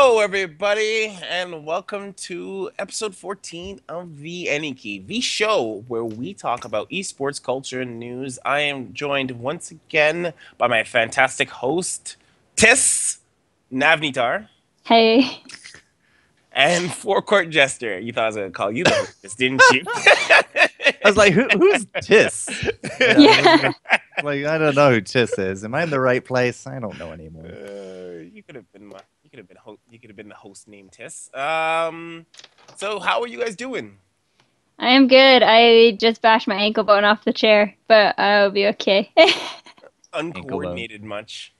Hello, everybody, and welcome to episode 14 of the Aniki, the show where we talk about esports culture and news. I am joined once again by my fantastic host, Tis Navnitar, Hey. and Forecourt Jester. You thought I was going to call you the hostess, didn't you? I was like, who's Tiss? Yeah. I don't know who Tiss is. Am I in the right place? I don't know anymore. You could have been the host named Tis. So how are you guys doing? I am good. I just bashed my ankle bone off the chair, but I'll be okay. Uncoordinated much.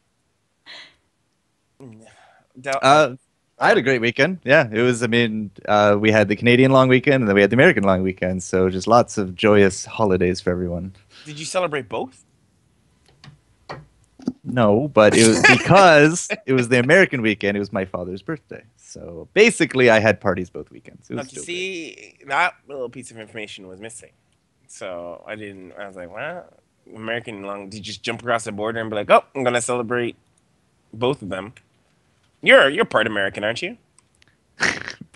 I had a great weekend. Yeah, it was. We had the Canadian long weekend and then we had the American long weekend. So just lots of joyous holidays for everyone. Did you celebrate both? No, but it was because it was the American weekend. It was my father's birthday. So basically, I had parties both weekends. It was still great. That little piece of information was missing. So I was like, well, American long. Did you just jump across the border and be like, oh, I'm going to celebrate both of them? You're part American, aren't you?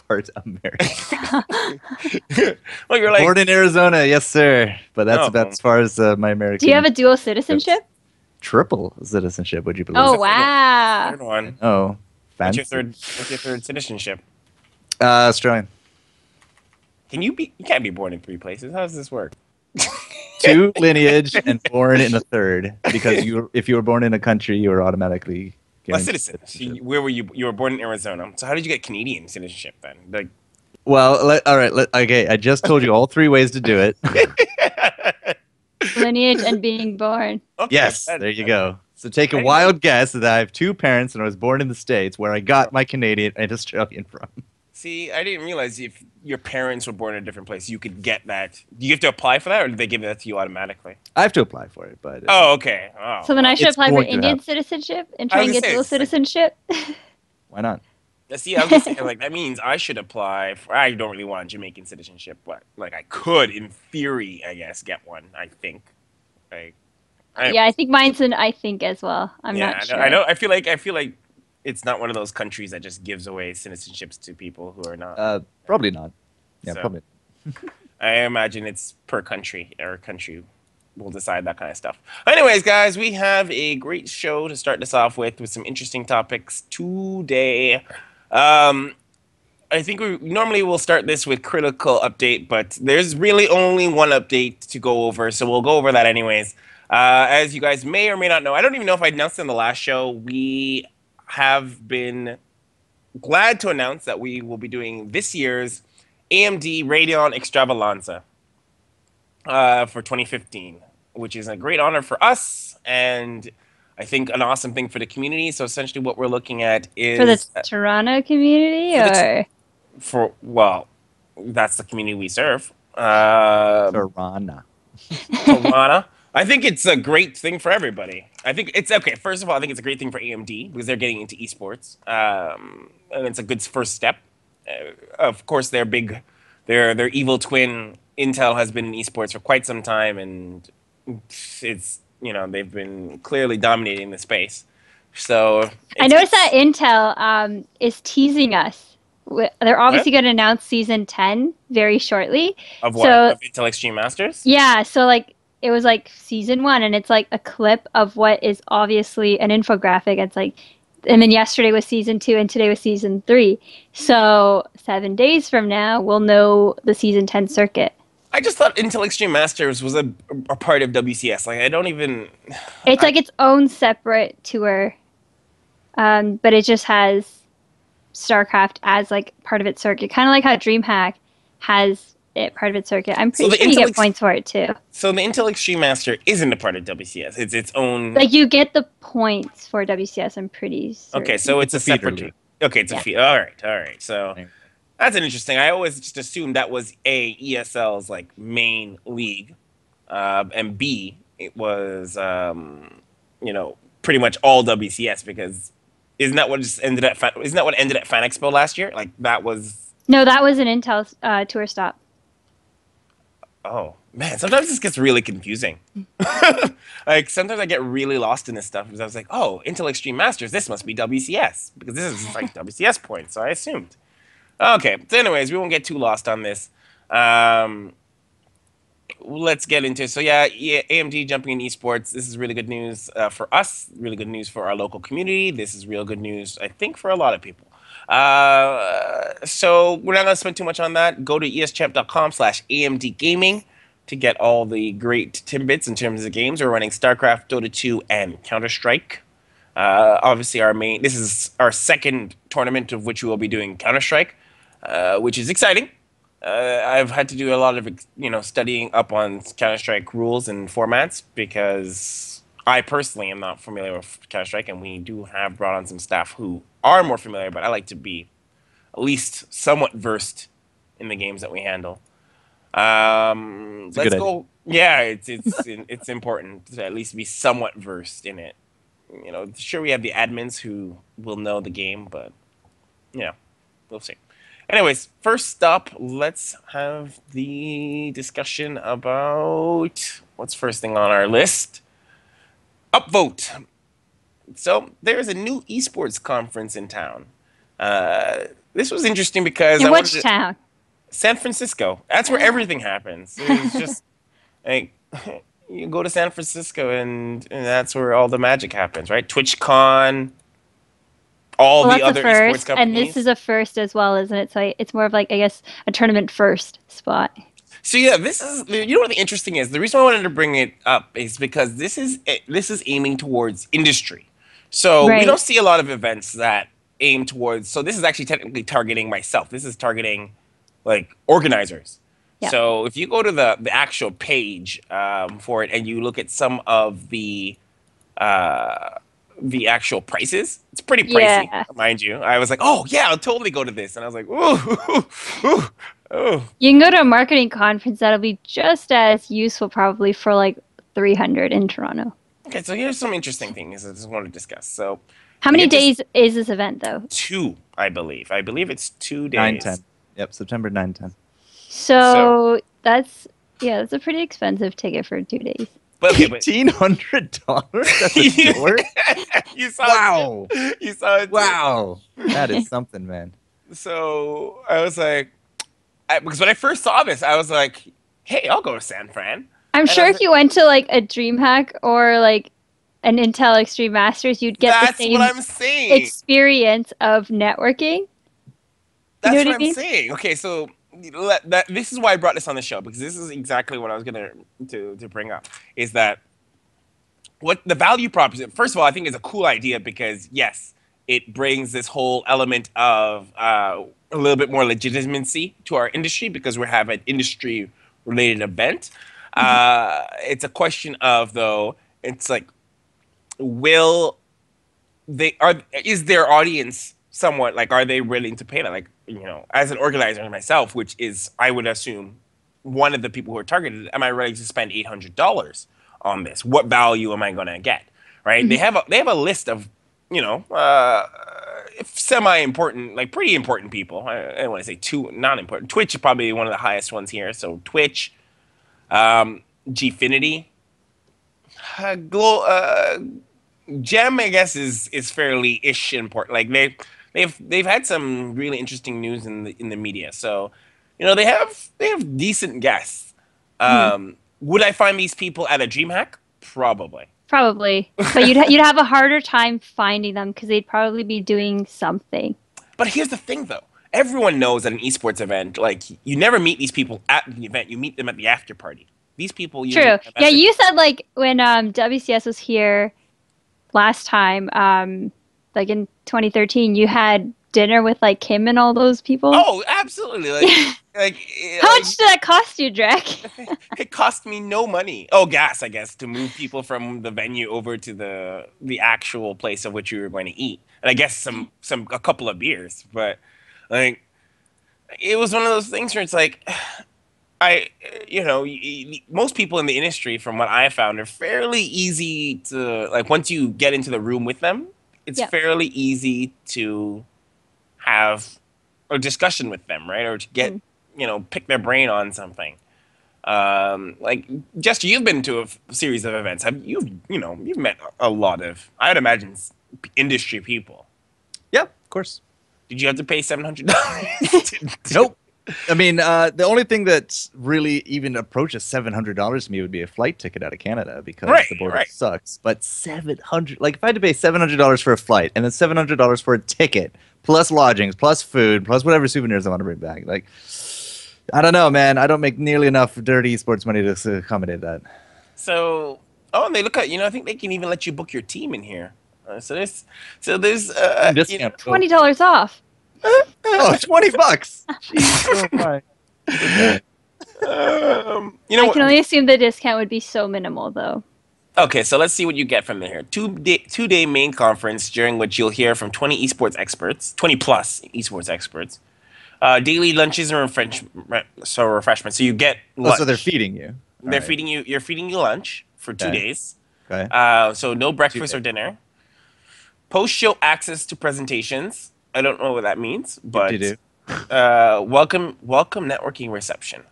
Part American. Well, you're like Born in Arizona, yes, sir. But that's about as far as my American. Do you have a dual citizenship? Triple citizenship, would you believe? Oh, wow. third one. Oh, fancy. What's your third citizenship? Australian. You can't be born in three places. How does this work? 2 lineage and born in a third. Because if you were born in a country, you were automatically a citizen. Where were you? You were born in Arizona. So how did you get Canadian citizenship then? Like, well, all right. Okay, I just told you all 3 ways to do it. Lineage and being born. Okay, yes, there you go. So take a wild guess that I have 2 parents and I was born in the States, where I got my Canadian and Australian from. See, I didn't realize if your parents were born in a different place, you could get that. Do you have to apply for that, or do they give that to you automatically? I have to apply for it, but oh, okay. Oh. So then I should It's apply for going to Indian happen. citizenship and try and was get gonna say, dual it's like- citizenship? why not? See, I was just saying, like, that means I should apply for. I don't really want Jamaican citizenship, but like I could, in theory, I guess, get one. I think. Like, Yeah, I think mine's an I think as well. I'm not sure. I know. I feel like it's not one of those countries that just gives away citizenships to people who are not. Probably not. Yeah, So- probably. I imagine it's per country, or country will decide that kind of stuff. Anyways, guys, we have a great show to start this off with some interesting topics today. I think we normally will start this with critical update, but there's really only one update to go over, so we'll go over that anyways. As you guys may or may not know, I don't even know if I announced in the last show, we have been glad to announce that we will be doing this year's AMD Radeon ExtravaLANza for 2015, which is a great honor for us and I think an awesome thing for the community. So essentially what we're looking at is... For the Toronto community, or? That's the community we serve. Tirana. Toronto. I think it's a great thing for everybody. I think it's okay. First of all, I think it's a great thing for AMD because they're getting into esports, and it's a good first step. Of course, their evil twin Intel has been in esports for quite some time, and it's they've been clearly dominating the space. So I noticed that Intel is teasing us. They're obviously going to announce season 10 very shortly. Of what? So, of Intel Extreme Masters? yeah, so like it was like season 1, and it's like a clip of what is obviously an infographic. It's like, and then yesterday was season 2, and today was season 3. So 7 days from now, we'll know the season 10 circuit. I just thought Intel Extreme Masters was a part of WCS. Like, I don't even... It's like its own separate tour, but it just has StarCraft as like part of its circuit. Kind of like how DreamHack has it part of its circuit. I'm pretty sure you get points for it too. So the Intel Extreme Master isn't a part of WCS. It's its own... Like, you get the points for WCS, I'm pretty certain. Okay, so it's a separate... league. Okay, it's a feed. All right. So that's an interesting... I always just assumed that was A, ESL's like main league, and B, it was pretty much all WCS, because isn't that what ended at Fan Expo last year? Like, that was... No, that was an Intel tour stop. Oh, Man, sometimes this gets really confusing. Like sometimes I get really lost in this stuff because I was like, oh, Intel Extreme Masters, this must be WCS because this is like WCS points, so I assumed. Okay, so anyways, we won't get too lost on this. Um, let's get into it. So yeah, AMD jumping in esports. This is really good news for us. Really good news for our local community. This is real good news, I think, for a lot of people. So we're not gonna spend too much on that. Go to eschamp.com/AMD Gaming to get all the great tidbits in terms of games. We're running StarCraft, Dota 2, and Counter-Strike. Obviously, this is our second tournament of which we will be doing Counter-Strike, which is exciting. I've had to do a lot of studying up on Counter-Strike rules and formats because I personally am not familiar with Counter-Strike, and we do have brought on some staff who are more familiar, but I like to be at least somewhat versed in the games that we handle. Let's go. Yeah, it's important to at least be somewhat versed in it. Sure, we have the admins who will know the game, but we'll see. Anyways, first up, let's have the discussion about what's first thing on our list. Upvote. So there's a new esports conference in town. This was interesting because in which town? San Francisco. That's where everything happens. It's just like you go to San Francisco and that's where all the magic happens, right? TwitchCon, all the other esports companies. And this is a first as well, isn't it? So it's more of like, I guess, a tournament first spot. So yeah, this is what the interesting is. The reason I wanted to bring it up is because this is aiming towards industry. So we don't see a lot of events that aim towards. So this is actually technically targeting myself. This is targeting like organizers. Yeah. So if you go to the actual page for it and you look at some of the actual prices, it's pretty pricey, mind you. I was like, oh yeah, I'll totally go to this, and I was like, ooh. You can go to a marketing conference that'll be just as useful probably for like 300 in Toronto. Okay, so here's some interesting things I just want to discuss. So how many days is this event though? 2, I believe. I believe it's 2 days. 9-10. Yep, September 9-10. So that's a pretty expensive ticket for 2 days. But $1,800 at the door? You saw it. You saw it. Wow. That is something, man. So I was like, because when I first saw this, I was like, hey, I'll go to San Fran. I'm sure if you went to like a DreamHack or like an Intel Extreme Masters, you'd get the same what I'm saying. Experience of networking. That's what I'm saying. Okay, so this is why I brought this on the show, because this is exactly what I was going to bring up, is that what the value proposition, first of all, I think is a cool idea because, yes, it brings this whole element of a little bit more legitimacy to our industry because we have an industry-related event. It's a question of, though, it's like, is their audience somewhat, like, are they willing to pay that? Like, as an organizer myself, which is, I would assume, one of the people who are targeted, am I ready to spend $800 on this? What value am I going to get? Right? Mm-hmm. They have a list of, semi-important, like pretty important people. I don't want to say too non-important. Twitch is probably one of the highest ones here. So Twitch, Gfinity, Gem, I guess, is fairly ish important. Like they've had some really interesting news in the media. So, they have decent guests. Would I find these people at a DreamHack? Probably. But you'd have a harder time finding them because they'd probably be doing something. But here's the thing, though. Everyone knows at an esports event, like, you never meet these people at the event. You meet them at the after party. These people... True. Yeah, you said, like, when WCS was here last time, like in 2013, you had dinner with, like, Kim and all those people. Oh, absolutely. How much did that cost you, Drek? It cost me no money. Oh, gas, I guess, to move people from the venue over to the actual place of which we were going to eat, and I guess a couple of beers. But like, it was one of those things where it's like, most people in the industry, from what I found, are fairly easy to, like, once you get into the room with them, it's fairly easy to have a discussion with them, right? Or to get, pick their brain on something. Like, Jester, you've been to a series of events. You've met a lot of, I would imagine, industry people. Yeah, of course. Did you have to pay $700? Nope. I mean, the only thing that's really even approaches $700 to me would be a flight ticket out of Canada because the border sucks. But $700, like if I had to pay $700 for a flight and then $700 for a ticket, plus lodgings, plus food, plus whatever souvenirs I want to bring back, like, I don't know, man. I don't make nearly enough dirty esports money to accommodate that. So, and they look at, I think they can even let you book your team in here. So there's Discount. $20 off. Oh, $20. Jeez, oh my. I can only assume the discount would be so minimal, though. Okay, so let's see what you get from there. Two-day main conference during which you'll hear from 20 esports experts, 20 plus esports experts. Daily lunches and refreshments. So you get lunch. Oh, so they're feeding you. They're feeding you. You're feeding you lunch for 2 days. Okay. So no breakfast or dinner. Post-show access to presentations. I don't know what that means, but you do. welcome networking reception.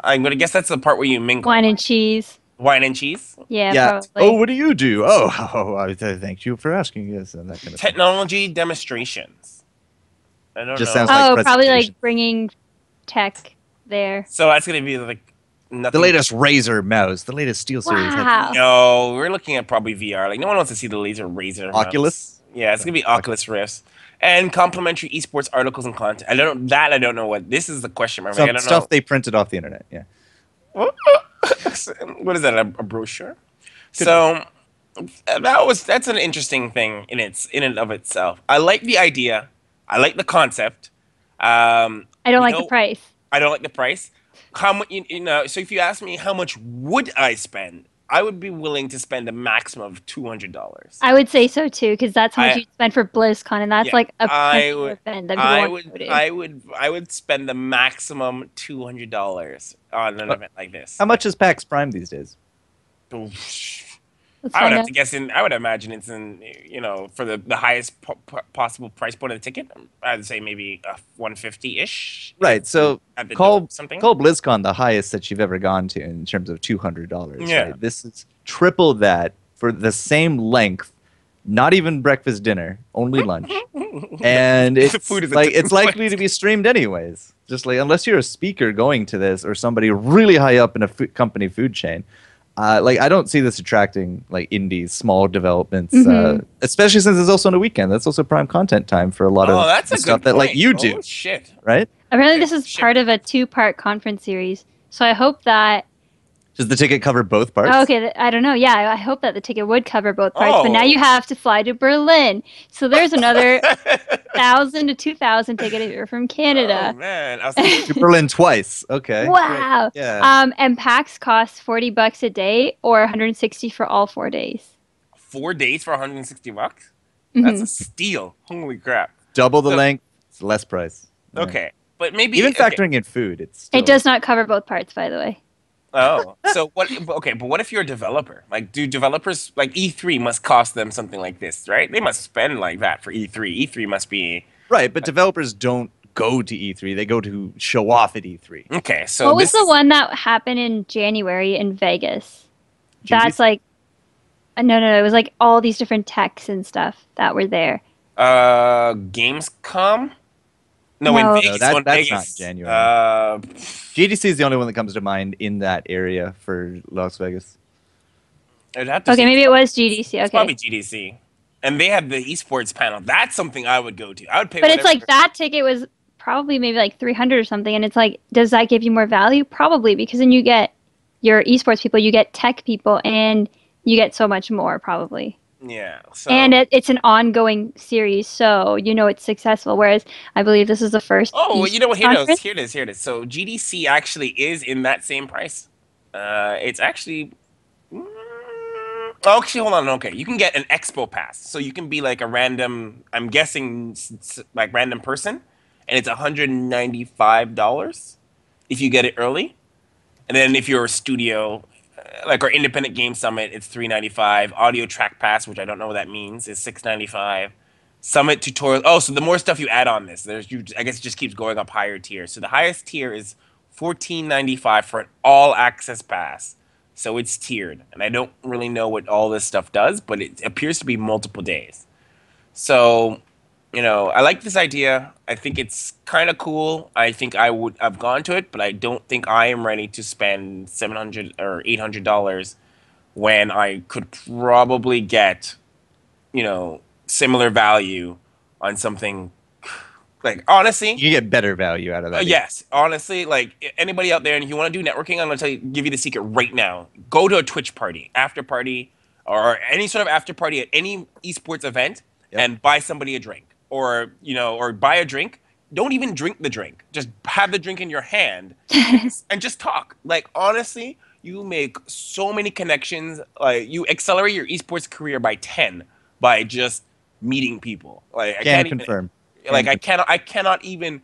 I'm gonna guess that's the part where you mingle. Wine and cheese. Wine and cheese. Yeah. Probably. Oh, what do you do? Oh, thank you for asking. Yes, and that kind of technology demonstrations. I don't know. Sounds like probably like bringing tech there. So that's gonna be like nothing. The latest Razer mouse, the latest SteelSeries. Wow. No, we're looking at probably VR. Like no one wants to see the Razer Oculus. Mouse. Yeah, it's gonna be Oculus Rifts. And complimentary esports articles and content. I don't know what this is. The question mark. Some stuff they printed off the internet. Yeah. What is that? A brochure? So that's an interesting thing in and of itself. I like the idea. I like the concept. I don't like the price. I don't like the price. How much? So if you ask me, how much would I spend? I would be willing to spend a maximum of $200. I would say so too, because that's how much you'd spend for BlizzCon, and that's like a event that I would spend the maximum $200 on an event like this. How much is PAX Prime these days? I would have to guess I would imagine it's in, for the highest possible price point of the ticket. I'd say maybe a 150-ish. Right. So call something. BlizzCon the highest that you've ever gone to in terms of $200. Yeah. Right? This is triple that for the same length. Not even breakfast, dinner, only lunch, and it's likely to be streamed anyways. Just like unless you're a speaker going to this or somebody really high up in a company food chain. I don't see this attracting like indies, small developments, especially since it's also on a weekend. That's also prime content time for a lot of stuff that like you do. Oh, shit. Right? Apparently, this is part of a 2-part conference series. So I hope that. Does the ticket cover both parts? Oh, okay, I don't know. Yeah, I hope that the ticket would cover both parts. But now you have to fly to Berlin. So there's another 1,000 to 2,000 ticket if you're from Canada. Oh, man. To Berlin twice. Okay. Wow. Great. Yeah. And PAX costs $40 a day or $160 for all 4 days. 4 days for $160? Mm-hmm. That's a steal. Holy crap. Double the length, it's less price. Yeah. Okay. But maybe even factoring in food, it does not cover both parts, by the way. Oh, so what? Okay, but what if you're a developer? Like, do developers like E3 must cost them something like this, right? They must spend like that for E3. E3 must be right, but developers don't go to E3; they go to show off at E3. Okay, so what was the one that happened in January in Vegas? That's like, no, it was like all these different techs and stuff that were there. Gamescom. No, in Vegas. That's Vegas. not January. GDC is the only one that comes to mind in that area for Las Vegas. Maybe it was GDC. Okay. It's probably GDC. And they have the eSports panel. That's something I would go to. I would pay. But it's like that ticket was probably maybe like $300 or something. And it's like, does that give you more value? Probably, because then you get your eSports people, you get tech people, and you get so much more probably. Yeah. So. And it's an ongoing series, so it's successful. Whereas I believe this is the first. Oh, you know what? Here it is. So GDC actually is in that same price. It's actually. Actually, hold on. Okay, you can get an expo pass, so you can be like a random. I'm guessing like random person, and it's $195 if you get it early, and then if you're a studio. Like our independent game summit, it's $395. Audio track pass, which I don't know what that means, is $695. Summit tutorial. Oh, so the more stuff you add on this, I guess it just keeps going up higher tiers. So the highest tier is $14.95 for an all access pass. So it's tiered, and I don't really know what all this stuff does, but it appears to be multiple days. So, I like this idea. I think it's kind of cool. I think I would have gone to it, but I don't think I am ready to spend $700 or $800 when I could probably get, similar value on something. Like, honestly, You get better value out of that. yes, honestly, like anybody out there, and if you want to do networking, I'm gonna give you the secret right now. Go to a Twitch party, after party, or any sort of after party at any esports event, and buy somebody a drink, or or buy a drink. Don't even drink the drink. Just have the drink in your hand and just talk. Like, honestly, you make so many connections. Like, you accelerate your esports career by 10 by just meeting people. Like, I can't confirm. Like, I cannot even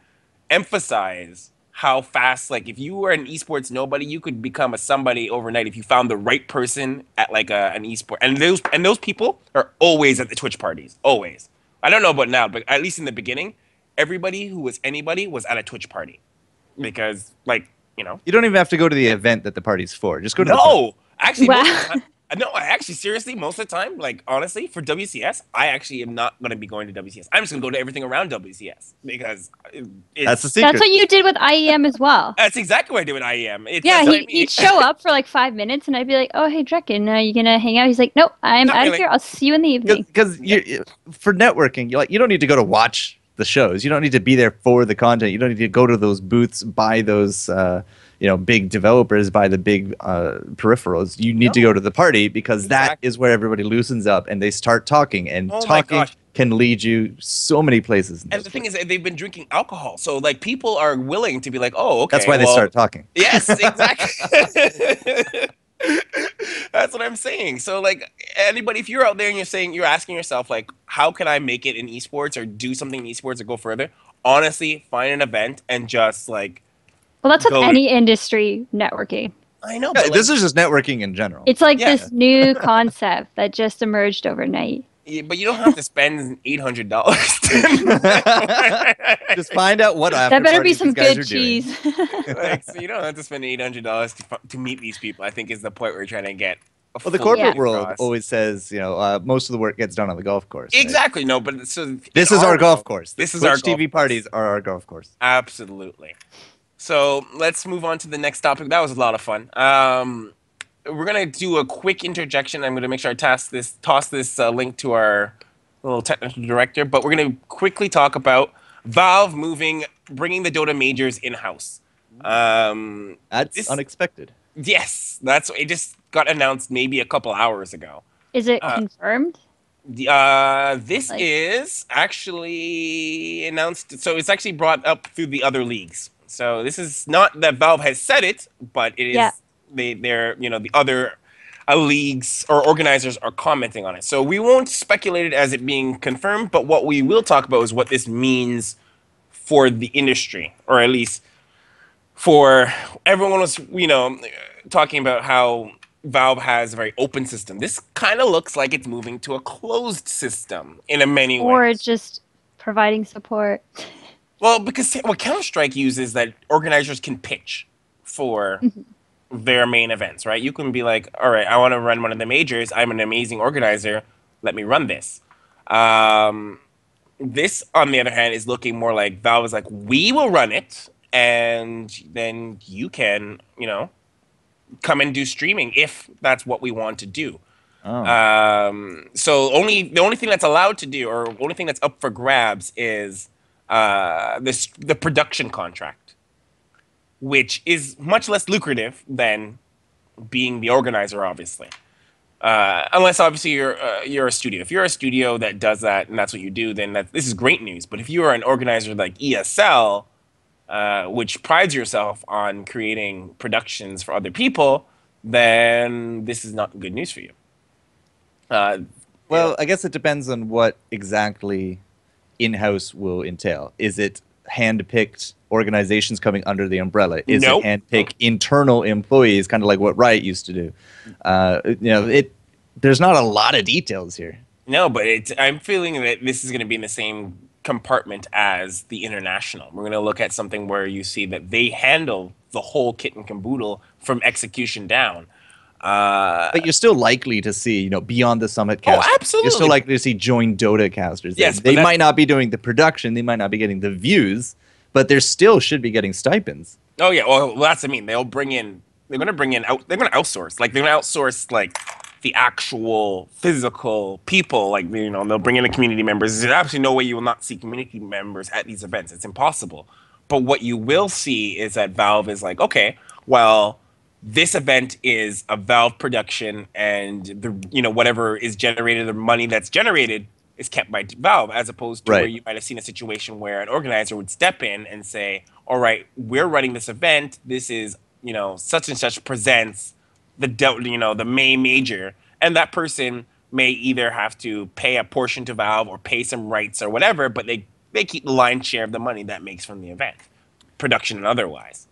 emphasize how fast, like, if you were an esports nobody, you could become a somebody overnight if you found the right person at like an esport. And those people are always at the Twitch parties. Always. I don't know about now, but at least in the beginning, everybody who was anybody was at a Twitch party. Because, like, You don't even have to go to the event that the party's for. Just go to the party. Actually, Wow. most of the time, no, actually, seriously, most of the time, like, honestly, for WCS, I actually am not going to be going to WCS. I'm just going to go to everything around WCS because That's the secret. That's what you did with IEM as well. That's exactly what I do with IEM. Yeah, That's what I mean. he'd show up for like 5 minutes, and I'd be like, "Oh, hey, Drekken, are you gonna hang out?" He's like, "Nope, I'm Not out of really. here. I'll see you in the evening." Because for networking, you don't need to go to watch the shows. You don't need to be there for the content. You don't need to go to those booths, buy those big developers, buy the big peripherals. You need to go to the party because that is where everybody loosens up and they start talking. And Oh my talking gosh. can lead you so many places. And the thing is, they've been drinking alcohol, so like people are willing to be like, "Oh, okay." That's why they start talking. Yes, exactly. That's what I'm saying. So, like, anybody, if you're out there and you're asking yourself, like, how can I make it in esports or do something in esports or go further? Honestly, find an event and just like. Well, that's with go- any industry networking. I know, Yeah, but this is just networking in general. It's like Yeah. this new concept that just emerged overnight. but you don't have to spend $800. Just find out what That better be after-parties some these guys good are doing. cheese. Like, so you don't have to spend $800 to meet these people. I think is the point we're trying to get. Well, the full corporate point world across. always says, most of the work gets done on the golf course. right? Exactly. No, but so This in is our world, golf course. This is Twitch our TV golf parties course. are our golf course. Absolutely. So let's move on to the next topic. That was a lot of fun. We're gonna do a quick interjection. I'm gonna make sure I toss this link to our little technical director. But we're gonna quickly talk about Valve bringing the Dota majors in house. That's unexpected. Yes, it just got announced maybe a couple hours ago. Is it confirmed? This Like- is actually announced. So it's actually brought up through the other leagues. So this is not that Valve has said it, but it is. Yeah. They're the other leagues or organizers are commenting on it. So we won't speculate it as it being confirmed, but what we will talk about is what this means for the industry, or at least for everyone was talking about how Valve has a very open system. This kind of looks like it's moving to a closed system in many ways. Or just providing support? Well, because what Counter-Strike uses that organizers can pitch for their main events, right? You can be like, all right, I want to run one of the majors. I'm an amazing organizer. Let me run this. This, on the other hand, is looking more like Valve is like, we will run it, and then you can, come and do streaming if that's what we want to do. So the only thing that's allowed to do, or only thing that's up for grabs, is the production contract, which is much less lucrative than being the organizer, obviously. Unless obviously you're a studio. If you're a studio that does that and that's what you do, then this is great news. But if you are an organizer like ESL, which prides yourself on creating productions for other people, then this is not good news for you. Well, I guess it depends on what exactly in-house will entail. Is it hand-picked organizations coming under the umbrella? Is Nope. it hand-picked internal employees, kind of like what Riot used to do? There's not a lot of details here. No, but I'm feeling that this is going to be in the same compartment as the international. We're going to look at something where you see that they handle the whole kit and caboodle from execution down. But you're still likely to see, you know, beyond the Summit Oh, casters. absolutely. You're still likely to see joined Dota casters. Yes, they might not be doing the production, they might not be getting the views, but they still should be getting stipends. Oh yeah, well that's what I mean. They're going to outsource. Like they're going to outsource like the actual physical people. Like, you know, they'll bring in the community members. There's absolutely no way you will not see community members at these events. It's impossible. But what you will see is that Valve is like, okay, well, this event is a Valve production, and whatever is generated, the money that's generated is kept by Valve, as opposed to where you might have seen a situation where an organizer would step in and say, all right, we're running this event. This is, such and such presents the main major, and that person may either have to pay a portion to Valve or pay some rights or whatever, but they keep the lion's share of the money that makes from the event, production and otherwise.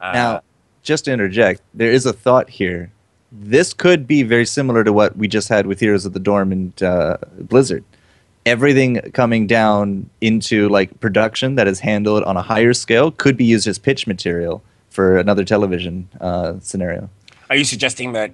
Now, just to interject, there is a thought here. This could be very similar to what we just had with Heroes of the Dorm and Blizzard. Everything coming down into like production that is handled on a higher scale could be used as pitch material for another television scenario. Are you suggesting that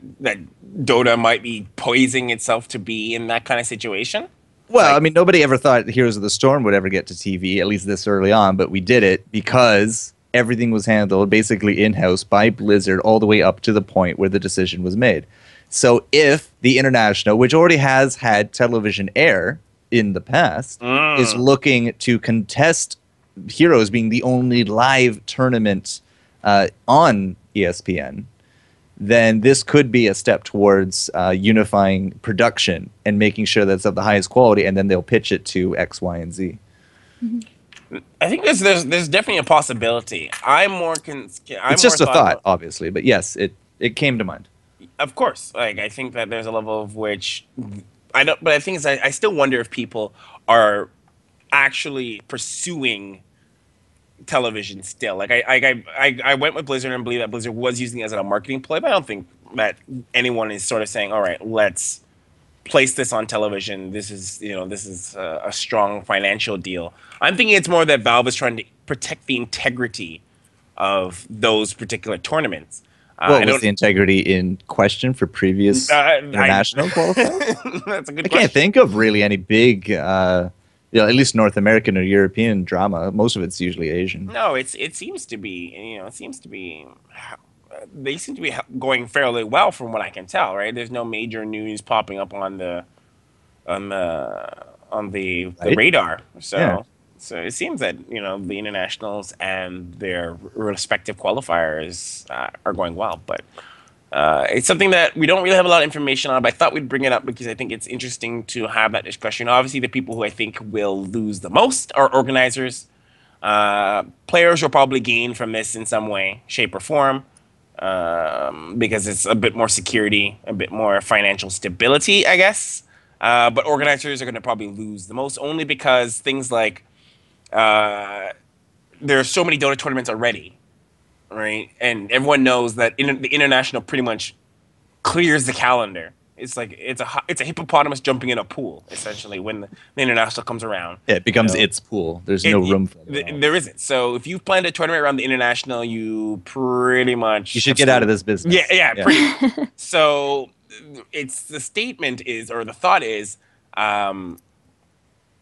Dota might be poising itself to be in that kind of situation? Well, I mean, nobody ever thought Heroes of the Storm would ever get to TV, at least this early on, but we did it because everything was handled basically in-house by Blizzard all the way up to the point where the decision was made. So if the International, which already has had television air in the past, is looking to contest Heroes being the only live tournament on ESPN, then this could be a step towards unifying production and making sure that it's of the highest quality, and then they'll pitch it to X, Y, and Z. I think there's definitely a possibility. It's just a thought, obviously, but yes, it came to mind. Of course, like I think that there's a level of which I don't, but the thing is, I still wonder if people are actually pursuing television still. Like I went with Blizzard and believe that Blizzard was using it as a marketing play, but I don't think that anyone is sort of saying, all right, let's place this on television. This is a strong financial deal. I'm thinking it's more that Valve is trying to protect the integrity of those particular tournaments. What was the integrity in question for previous international qualifiers? That's a good question. I can't think of really any big, at least North American or European drama. Most of it's usually Asian. No, it seems to be, they seem to be going fairly well from what I can tell, right? There's no major news popping up on the radar. So it seems that the internationals and their respective qualifiers are going well, but it's something that we don't really have a lot of information on. But I thought we'd bring it up because I think it's interesting to have that discussion. Obviously, the people who I think will lose the most are organizers. Players will probably gain from this in some way, shape, or form. Because it's a bit more security, a bit more financial stability, I guess. But organizers are going to probably lose the most, only because things like there are so many Dota tournaments already, right? And everyone knows that the international pretty much clears the calendar. It's like it's a hippopotamus jumping in a pool, essentially, when the international comes around. Yeah, it becomes its pool. There's no room for it. There isn't. So if you've planned a tournament around the international, you pretty much... You should get out of this business. Yeah. Pretty. So the statement is, or the thought is,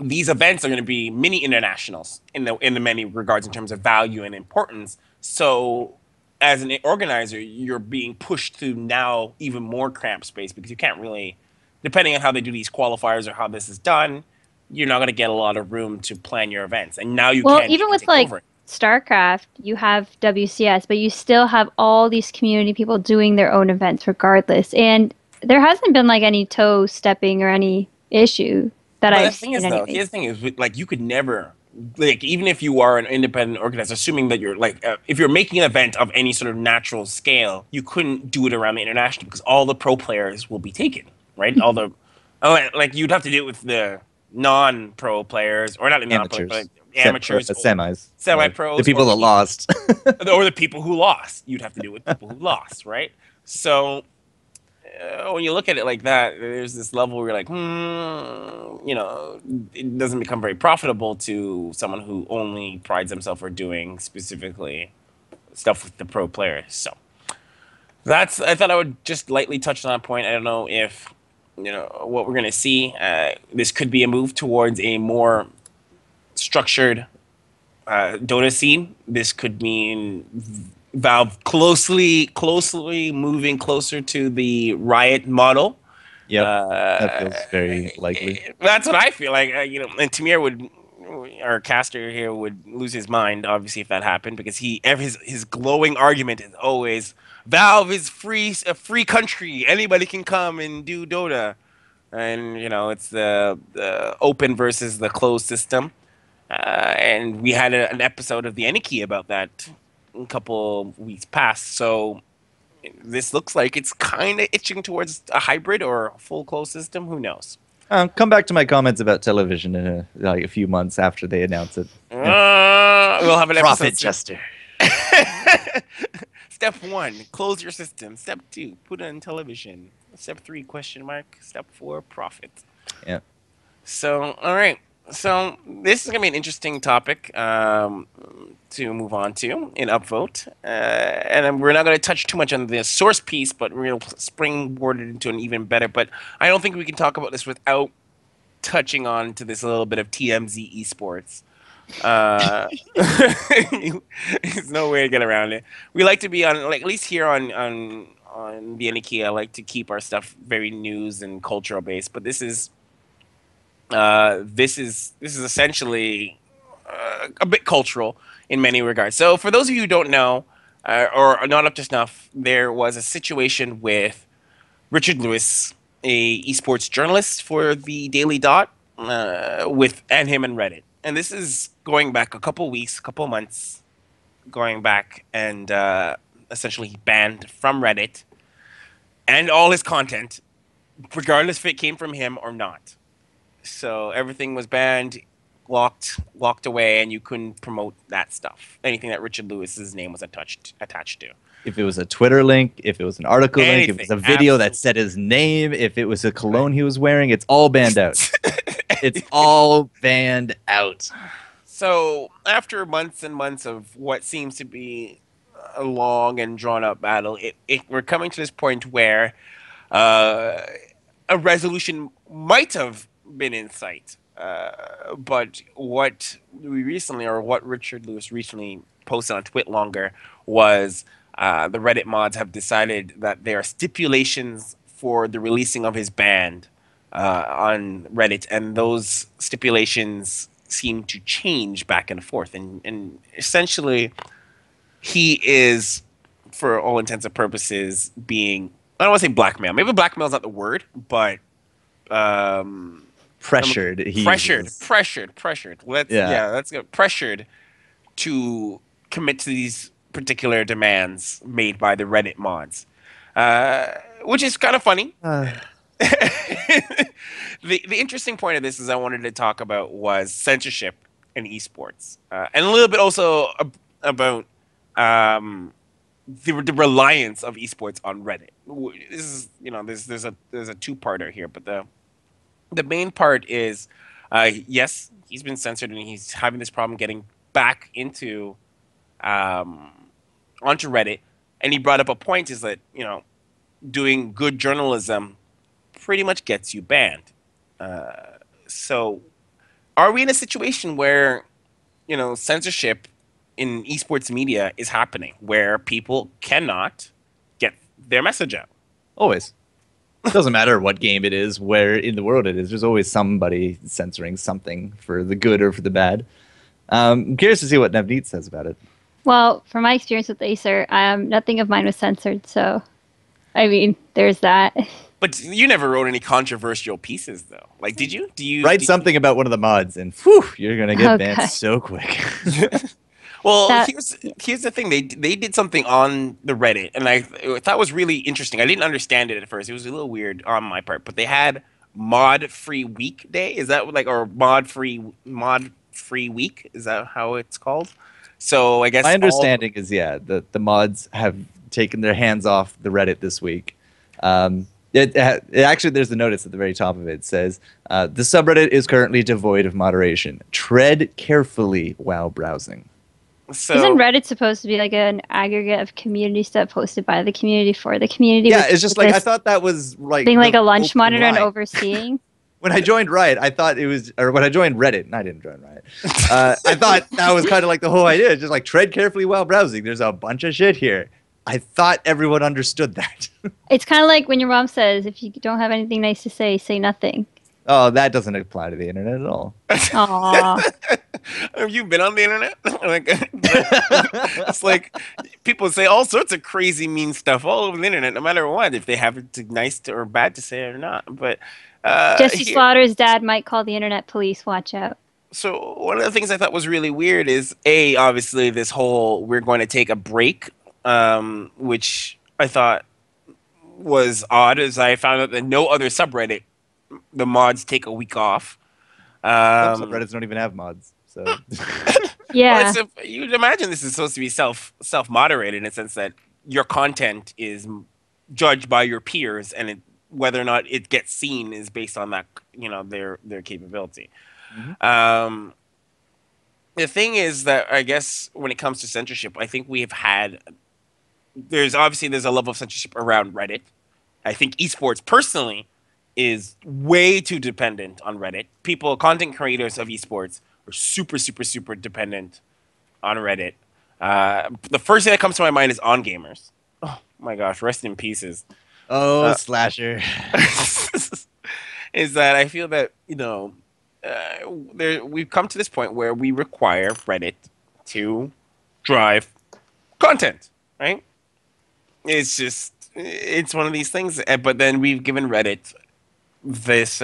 these events are going to be mini internationals in the many regards in terms of value and importance. So as an organizer, you're being pushed to now even more cramped space because you can't really, depending on how they do these qualifiers or how this is done, you're not going to get a lot of room to plan your events. And now you can't even with like StarCraft, you have WCS, but you still have all these community people doing their own events regardless. And there hasn't been like any toe stepping or any issue that I've seen. The thing is, like, you could never, like, even if you are an independent organizer, assuming that you're like, if you're making an event of any sort of natural scale, you couldn't do it around the international because all the pro players will be taken, right? Like you'd have to do it with the non-pro players, or not the non-pro, but amateurs, semis, semi-pros, the people that lost, or the people who lost. You'd have to do it with people who lost, right? So when you look at it like that, there's this level where you're like, it doesn't become very profitable to someone who only prides themselves for doing specifically stuff with the pro players. So I thought I would just lightly touch on that point. I don't know if what we're gonna see. This could be a move towards a more structured Dota scene. This could mean Valve closely moving closer to the Riot model. Yep, that feels very likely. That's what I feel like. And Tamir our caster here, would lose his mind, obviously, if that happened, because his glowing argument is always Valve is a free country. Anybody can come and do Dota, and it's the open versus the closed system. And we had an episode of the Aniki about that a couple weeks past. So this looks like it's kind of itching towards a hybrid or a full closed system. Who knows? Come back to my comments about television in a few months after they announce it. We'll have an Profit Chester. Step 1, close your system. Step 2, put it on television. Step 3, question mark. Step 4, profit. Yeah. So, all right. So this is going to be an interesting topic to move on to in Upvote. And we're not going to touch too much on the source piece, but we're going to springboard it into an even better. But I don't think we can talk about this without touching on to this a little bit of TMZ eSports. There's no way to get around it. We like to be on, like, at least here on the Aniki, I like to keep our stuff very news and cultural based. But this is essentially a bit cultural in many regards. So for those of you who don't know or are not up to snuff, there was a situation with Richard Lewis, a esports journalist for the Daily Dot, and him and Reddit. And this is going back a couple weeks, couple months, going back, and essentially he banned from Reddit and all his content, regardless if it came from him or not. So everything was banned, locked away, and you couldn't promote that stuff. Anything that Richard Lewis's name was attached to. If it was a Twitter link, if it was an article link, if it was a video that said his name, if it was a cologne he was wearing, it's all banned out. It's all banned out. So after months and months of what seems to be a long and drawn-out battle, we're coming to this point where a resolution might have been in sight. But what Richard Lewis recently posted on TwitLonger was the Reddit mods have decided that there are stipulations for the releasing of his band on Reddit, and those stipulations seem to change back and forth. And essentially, he is, for all intents and purposes, being, I don't want to say blackmail. Maybe blackmail is not the word, but pressured. Pressured. Let's go. Pressured to commit to these particular demands made by the Reddit mods, which is kind of funny. The interesting point of this is I wanted to talk about was censorship in esports, and a little bit also about the reliance of esports on Reddit. This is, there's a two-parter here, but the main part is, yes, he's been censored and he's having this problem getting back into onto Reddit. And he brought up a point is that, doing good journalism pretty much gets you banned. So are we in a situation where, censorship in esports media is happening, where people cannot get their message out? Always. It doesn't matter what game it is, where in the world it is. There's always somebody censoring something for the good or for the bad. I'm curious to see what Navneet says about it. Well, from my experience with Acer, nothing of mine was censored. So, I mean, there's that. But you never wrote any controversial pieces, though. Like, did you? Write something about one of the mods, and whew, you're gonna get banned so quick. Well, here's the thing. They did something on the Reddit, and I thought was really interesting. I didn't understand it at first. It was a little weird on my part, but they had mod-free week day. Is that or mod-free week? Is that how it's called? So I guess my understanding is the mods have taken their hands off the Reddit this week. It actually, there's a notice at the very top of it. It says, the subreddit is currently devoid of moderation. Tread carefully while browsing. Isn't So Reddit supposed to be like an aggregate of community stuff posted by the community for the community? Yeah, with it's just like I thought that was like being like the a lunch opening monitor and line. overseeing. When I joined Riot, I thought it was, or when I joined Reddit, and I didn't join Riot. I thought that was kind of like the whole idea, just like tread carefully while browsing. There's a bunch of shit here. I thought everyone understood that. It's kind of like when your mom says, "If you don't have anything nice to say nothing." Oh, that doesn't apply to the internet at all. Aw. have you been on the internet? Like, it's like people say all sorts of crazy, mean stuff all over the internet, no matter what, if they have it nice or bad to say or not. But Jesse here, Slaughter's dad might call the internet police. Watch out. so one of the things I thought was really weird is obviously this whole we're going to take a break, which I thought was odd, as I found out that no other subreddit the mods take a week off. Some Um, subreddits don't even have mods, so Yeah. well, you'd imagine this is supposed to be self moderated in the sense that your content is judged by your peers, and whether or not it gets seen is based on that, their capability. Mhm. The thing is that I guess when it comes to censorship, I think we have had there's a level of censorship around Reddit. I think esports personally is way too dependent on Reddit. Content creators of esports are super, super, super dependent on Reddit. The first thing that comes to my mind is On Gamers. Oh my gosh, rest in pieces. oh, Uh, slasher. is that I feel that we've come to this point where we require Reddit to drive content, right? It's one of these things. But then we've given Reddit this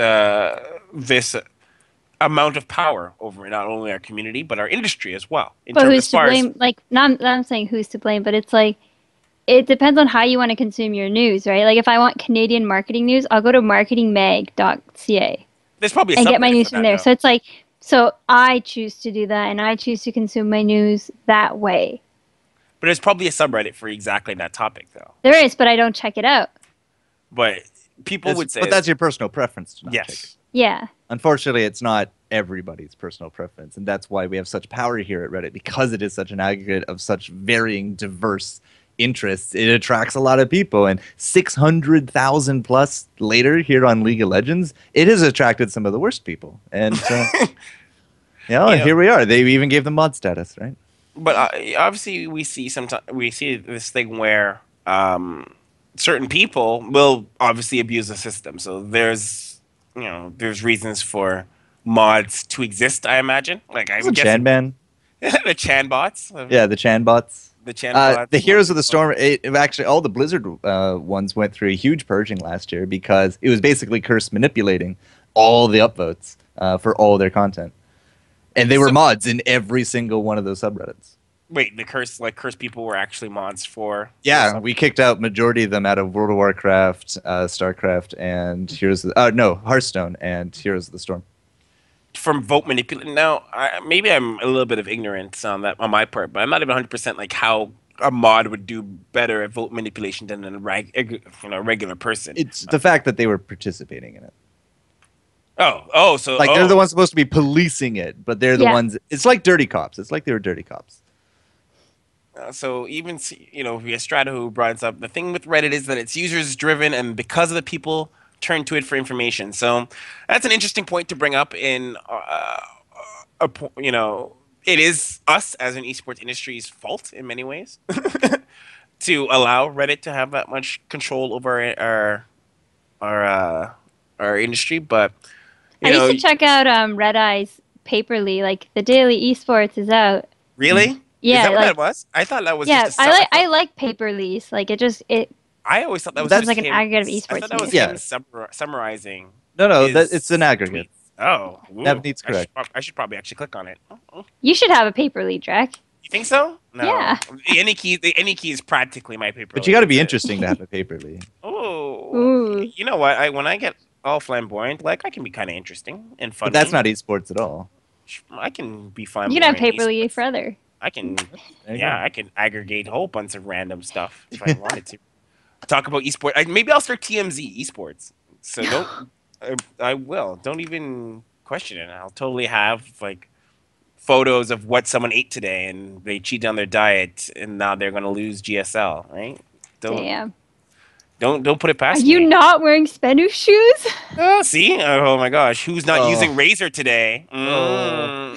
amount of power over not only our community but our industry as well. But who's As to far as blame? Like, not I'm saying who's to blame, but it's like it depends on how you want to consume your news, right? Like, if I want Canadian marketing news, I'll go to marketingmag.ca there's probably a and get my subreddit news for from that there. though. So it's like, so I choose to do that, and I choose to consume my news that way. But there's probably a subreddit for exactly that topic though. There is, but I don't check it out. But people would say But that's your personal preference to not check it. yes. Yeah. Unfortunately, it's not everybody's personal preference, and that's why we have such power here at Reddit, because it is such an aggregate of such varying, diverse interests. It attracts a lot of people, and 600,000 plus later here on League of Legends, it has attracted some of the worst people. And and here we are. They even gave them mod status, right? But obviously, we see this thing where certain people will obviously abuse the system. So there's reasons for mods to exist. I imagine, like I'm Isn't guessing Chanban? the Chan bots. Yeah, the Chan bots. The Chan bots. The Heroes of the Storm, actually, all the Blizzard ones went through a huge purging last year because it was basically Curse manipulating all the upvotes for all their content. And they were mods in every single one of those subreddits. Wait, the curse people were actually mods for. Yeah, we kicked out majority of them out of World of Warcraft, StarCraft, and Hearthstone and Heroes of the Storm. From vote manipulation. Now, maybe I'm a little bit of ignorance on that on my part, but I'm not even 100% like how a mod would do better at vote manipulation than a regular person. It's the fact that they were participating in it. So They're the ones supposed to be policing it, but they're the ones. It's like dirty cops. It's like they were dirty cops. So even Estrada, who brought up the thing with Reddit is that it's users driven, and because of the people turn to it for information. So that's an interesting point to bring up. It is us as an esports industry's fault in many ways to allow Reddit to have that much control over our industry. But I used to check out Red Eye's Paperly, like the daily esports is out. Really? Yeah, is that what that was? I thought that was just I like Paperlies. Like I always thought that was sounds like an aggregate of esports. I thought that was him summarizing. No, it's an aggregate. Tweets. Oh, Navneet's correct. I should probably actually click on it. You should have a Paperly, Drek. You think so? No. Yeah. The any key is practically my paper. But you got to be interesting to have a paperly. Oh. You know what? When I get all flamboyant, like I can be kind of interesting and funny. But that's not esports at all. I can be flamboyant. You can have Paperly for other. I can. I can aggregate a whole bunch of random stuff if I wanted to. Talk about esports. Maybe I'll start TMZ esports. So don't. I will. Don't even question it. I'll totally have like photos of what someone ate today, and they cheat on their diet, and now they're going to lose GSL, right? Don't Damn. don't put it Are past you me. not wearing Spanish shoes? Oh, see? Oh my gosh, who's not Oh, using Razor today? oh,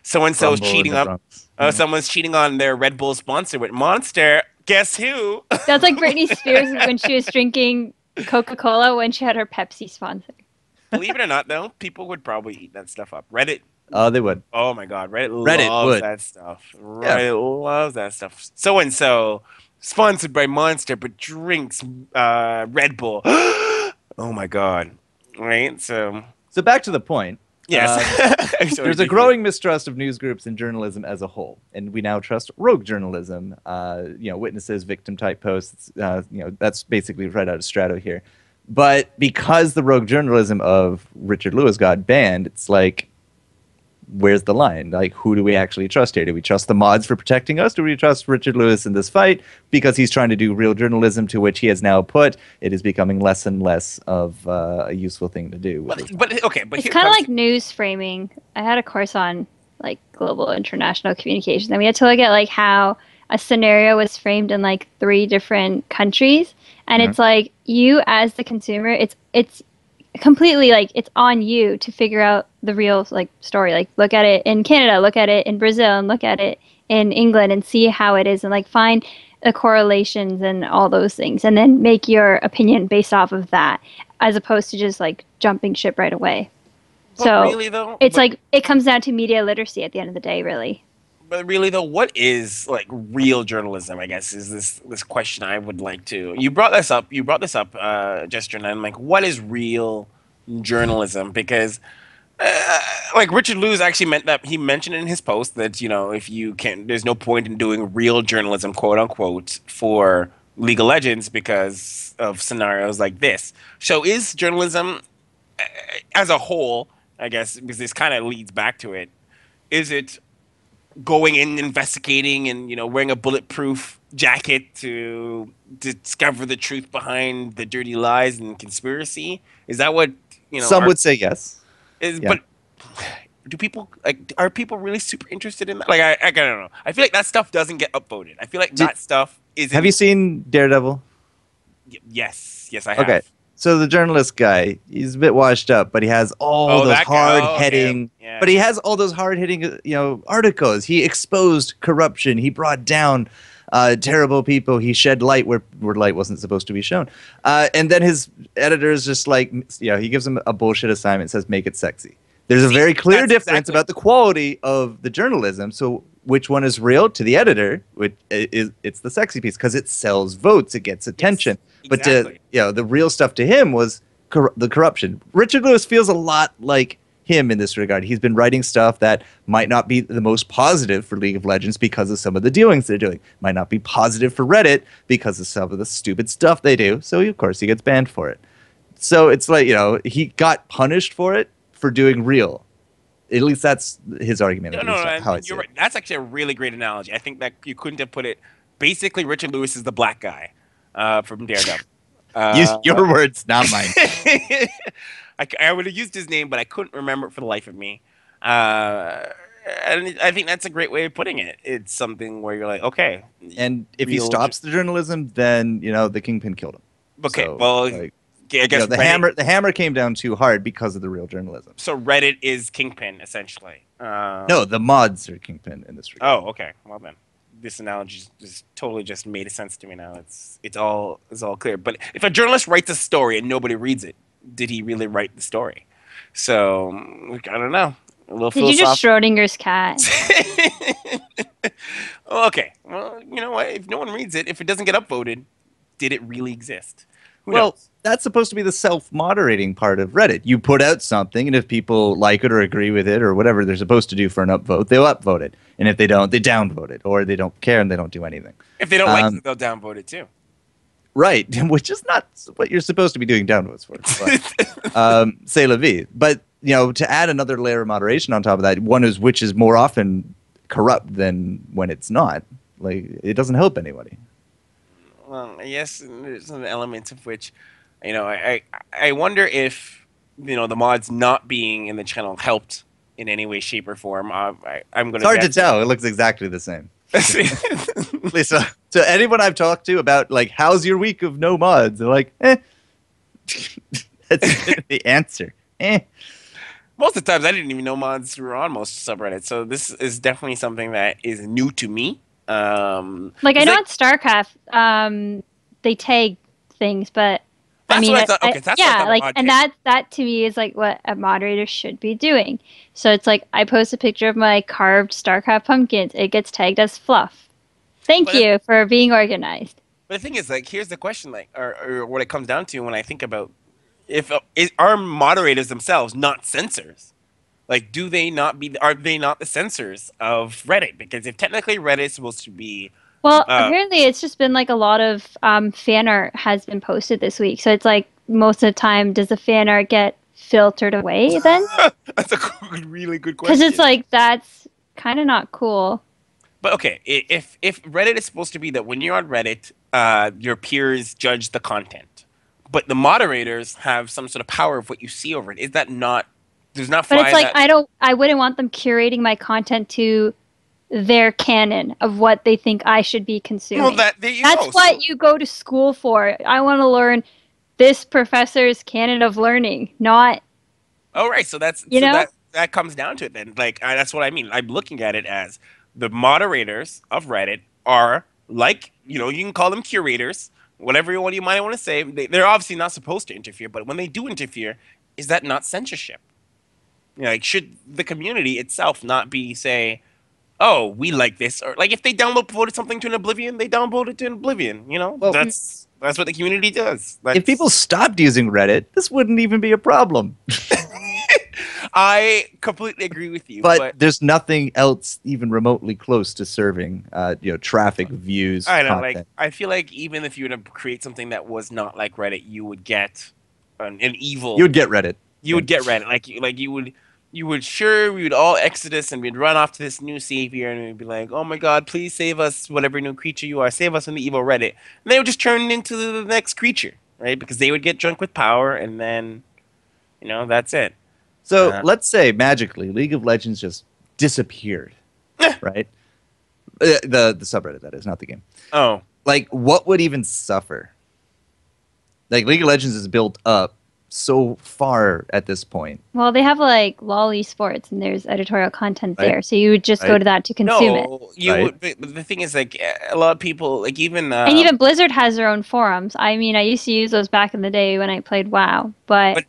So and so's rumble in cheating the up. Bronx. Yeah. Someone's cheating on their Red Bull sponsor with Monster. Guess who? That's like Britney Spears when she was drinking Coca-Cola when she had her Pepsi sponsor. Believe it or not, though, people would probably eat that stuff up. Reddit. Oh, they would. Oh my God, Reddit Reddit loves would. that stuff. Yeah. Reddit loves that stuff. So and so, sponsored by Monster, but drinks Red Bull. Oh my God. Right. So So back to the point. yes, There's a growing mistrust of news groups and journalism as a whole, and we now trust rogue journalism. Witnesses, victim-type posts. That's basically right out of Strato here. But because the rogue journalism of Richard Lewis got banned, it's like, where's the line? Like, who do we actually trust here? Do we trust the mods for protecting us? Do we trust Richard Lewis in this fight because he's trying to do real journalism, to which he has now put it is becoming less and less of a useful thing to do. But It's here kind of comes like news framing. I had a course on like global international communications, and we had to look at like how a scenario was framed in like 3 different countries, and Mhm. it's like you as the consumer, it's completely like it's on you to figure out the real like story. Like look at it in Canada, look at it in Brazil, and look at it in England, and see how it is, and like find the correlations and all those things, and then make your opinion based off of that, as opposed to just like jumping ship right away. but So really though, it's like it comes down to media literacy at the end of the day, really. but really though, what is like real journalism? I guess is this question I would like to. You brought this up. Jester, and I'm like, what is real journalism? Because like Richard Lewis actually meant that he mentioned in his post that if you can't, there's no point in doing real journalism, quote unquote, for League of Legends because of scenarios like this. So is journalism as a whole, I guess, because this kind of leads back to it, is it going in, investigating, and wearing a bulletproof jacket to discover the truth behind the dirty lies and conspiracy? Is that what Some would say yes. is? Yeah. But do people like? Are people really super interested in that? Like, I don't know. I feel like that stuff doesn't get upvoted. I feel like that stuff is. Have you seen Daredevil? Yes, I have. Okay. So the journalist guy, he's a bit washed up, but he has all those that guy. Oh, hard-hitting. okay. Yeah. But he has all those hard-hitting, articles. He exposed corruption. He brought down terrible people. He shed light where light wasn't supposed to be shown. And then his editor is just like, he gives him a bullshit assignment, says make it sexy. There's a very clear difference about the quality of the journalism. So which one is real to the editor? It's the sexy piece because it sells votes, it gets attention. Yes, exactly. But the real stuff to him was the corruption. Richard Lewis feels a lot like him in this regard. He's been writing stuff that might not be the most positive for League of Legends because of some of the dealings they're doing. Might not be positive for Reddit because of some of the stupid stuff they do. So of course he gets banned for it. So it's like, he got punished for it for doing real. At least that's his argument. You're right. That's actually a really great analogy. I think that you couldn't have put it. Basically, Richard Lewis is the black guy from Daredevil. Use your words, not mine. I would have used his name, but I couldn't remember it for the life of me. And I think that's a great way of putting it. It's something where you're like, okay. And if he stops the journalism, then the Kingpin killed him. Okay, so, well, I guess the hammer came down too hard because of the real journalism. So Reddit is Kingpin essentially. No, the mods are Kingpin in this regard. Oh, okay. Well then, this analogy just totally just made sense to me now. It's all clear. But if a journalist writes a story and nobody reads it, did he really write the story? So I don't know. A little Did you just Schrodinger's cat? Okay. Well, you know what? If no one reads it, if it doesn't get upvoted, did it really exist? Who knows? That's supposed to be the self-moderating part of Reddit. You put out something, and if people like it or agree with it or whatever they're supposed to do for an upvote, they'll upvote it. And if they don't, they downvote it, or they don't care and they don't do anything. If they don't like it, they'll downvote it too. Right, which is not what you're supposed to be doing downvotes for. But, c'est la vie. But to add another layer of moderation on top of that, which is more often corrupt than when it's not. Like, it doesn't help anybody. Well, yes, there's an element of which, I wonder if the mods not being in the channel helped in any way, shape, or form. I'm going It's hard to tell. It looks exactly the same. Lisa, to anyone I've talked to about like, how's your week of no mods? They're like, eh. That's the answer. Eh. Most of the times, I didn't even know mods were on most subreddits, so this is definitely something that is new to me. Like I know on StarCraft, they tag things, but that's I mean, what I thought. Okay, that's yeah, what I like, thought. and that to me is like what a moderator should be doing. So it's like I post a picture of my carved StarCraft pumpkins, it gets tagged as fluff. Thank you for being organized. But the thing is, like, here's the question, like, or what it comes down to when I think about if are moderators themselves not censors? Like, do they not be? Are they not the censors of Reddit? Because if technically Reddit is supposed to be, Well, apparently it's just been like a lot of fan art has been posted this week. So it's like most of the time, does the fan art get filtered away then? That's a really good question. Because it's like that's kind of not cool. But okay, if Reddit is supposed to be that when you're on Reddit, your peers judge the content, but the moderators have some sort of power of what you see over it. Is that not? Does not. But it's like I wouldn't want them curating my content to their canon of what they think I should be consuming. Well, that's what you go to school for. I want to learn this professor's canon of learning, not. Oh right, so that's that comes down to it then. Like that's what I mean. I'm looking at it as the moderators of Reddit are like you can call them curators, whatever you might want to say. They're obviously not supposed to interfere, but when they do interfere, is that not censorship? Like should the community itself not be say, oh, we like this, or like if they voted something to an oblivion, they downvote it to an oblivion. Well, that's what the community does. If people stopped using Reddit, this wouldn't even be a problem. I completely agree with you, but there's nothing else even remotely close to serving, traffic, views. I know, content. like I feel like even if you were to create something that was not like Reddit, you would get an evil. You would get Reddit. You would get Reddit, like you would. We would all exodus and we'd run off to this new savior and we'd be like, oh my god, please save us, whatever new creature you are, save us from the evil Reddit. And they would just turn into the next creature, right? Because they would get drunk with power and then, that's it. So let's say magically League of Legends just disappeared, right? The subreddit, that is, not the game. Oh. Like, what would even suffer? Like, League of Legends is built up so far at this point. Well, they have like LOL eSports and there's editorial content there, so you would just go to that to consume it. Would, but the thing is, like, a lot of people, like even and even Blizzard has their own forums. I mean, I used to use those back in the day when I played WoW, but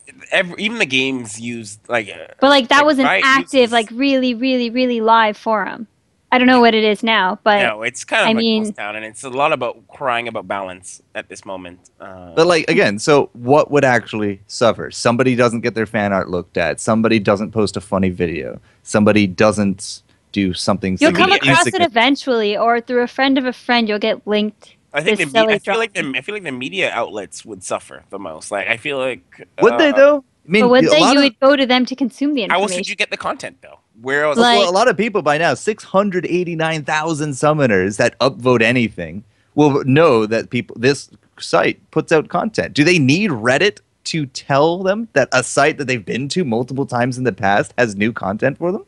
even the games used like. But like that was an active, like really, really, really live forum. I don't know what it is now, but no, it's kind of like down, and it's a lot about crying about balance at this moment. But like again, so what would actually suffer? Somebody doesn't get their fan art looked at. Somebody doesn't post a funny video. Somebody doesn't do something. You'll come across it eventually, or through a friend of a friend, you'll get linked. I think I feel like the media outlets would suffer the most. Like I feel like would they though? I mean, but would they? You would go to them to consume the information. How else would you get the content though? Where else? Well, a lot of people by now, 689,000 summoners that upvote anything will know that this site puts out content. Do they need Reddit to tell them that a site that they've been to multiple times in the past has new content for them?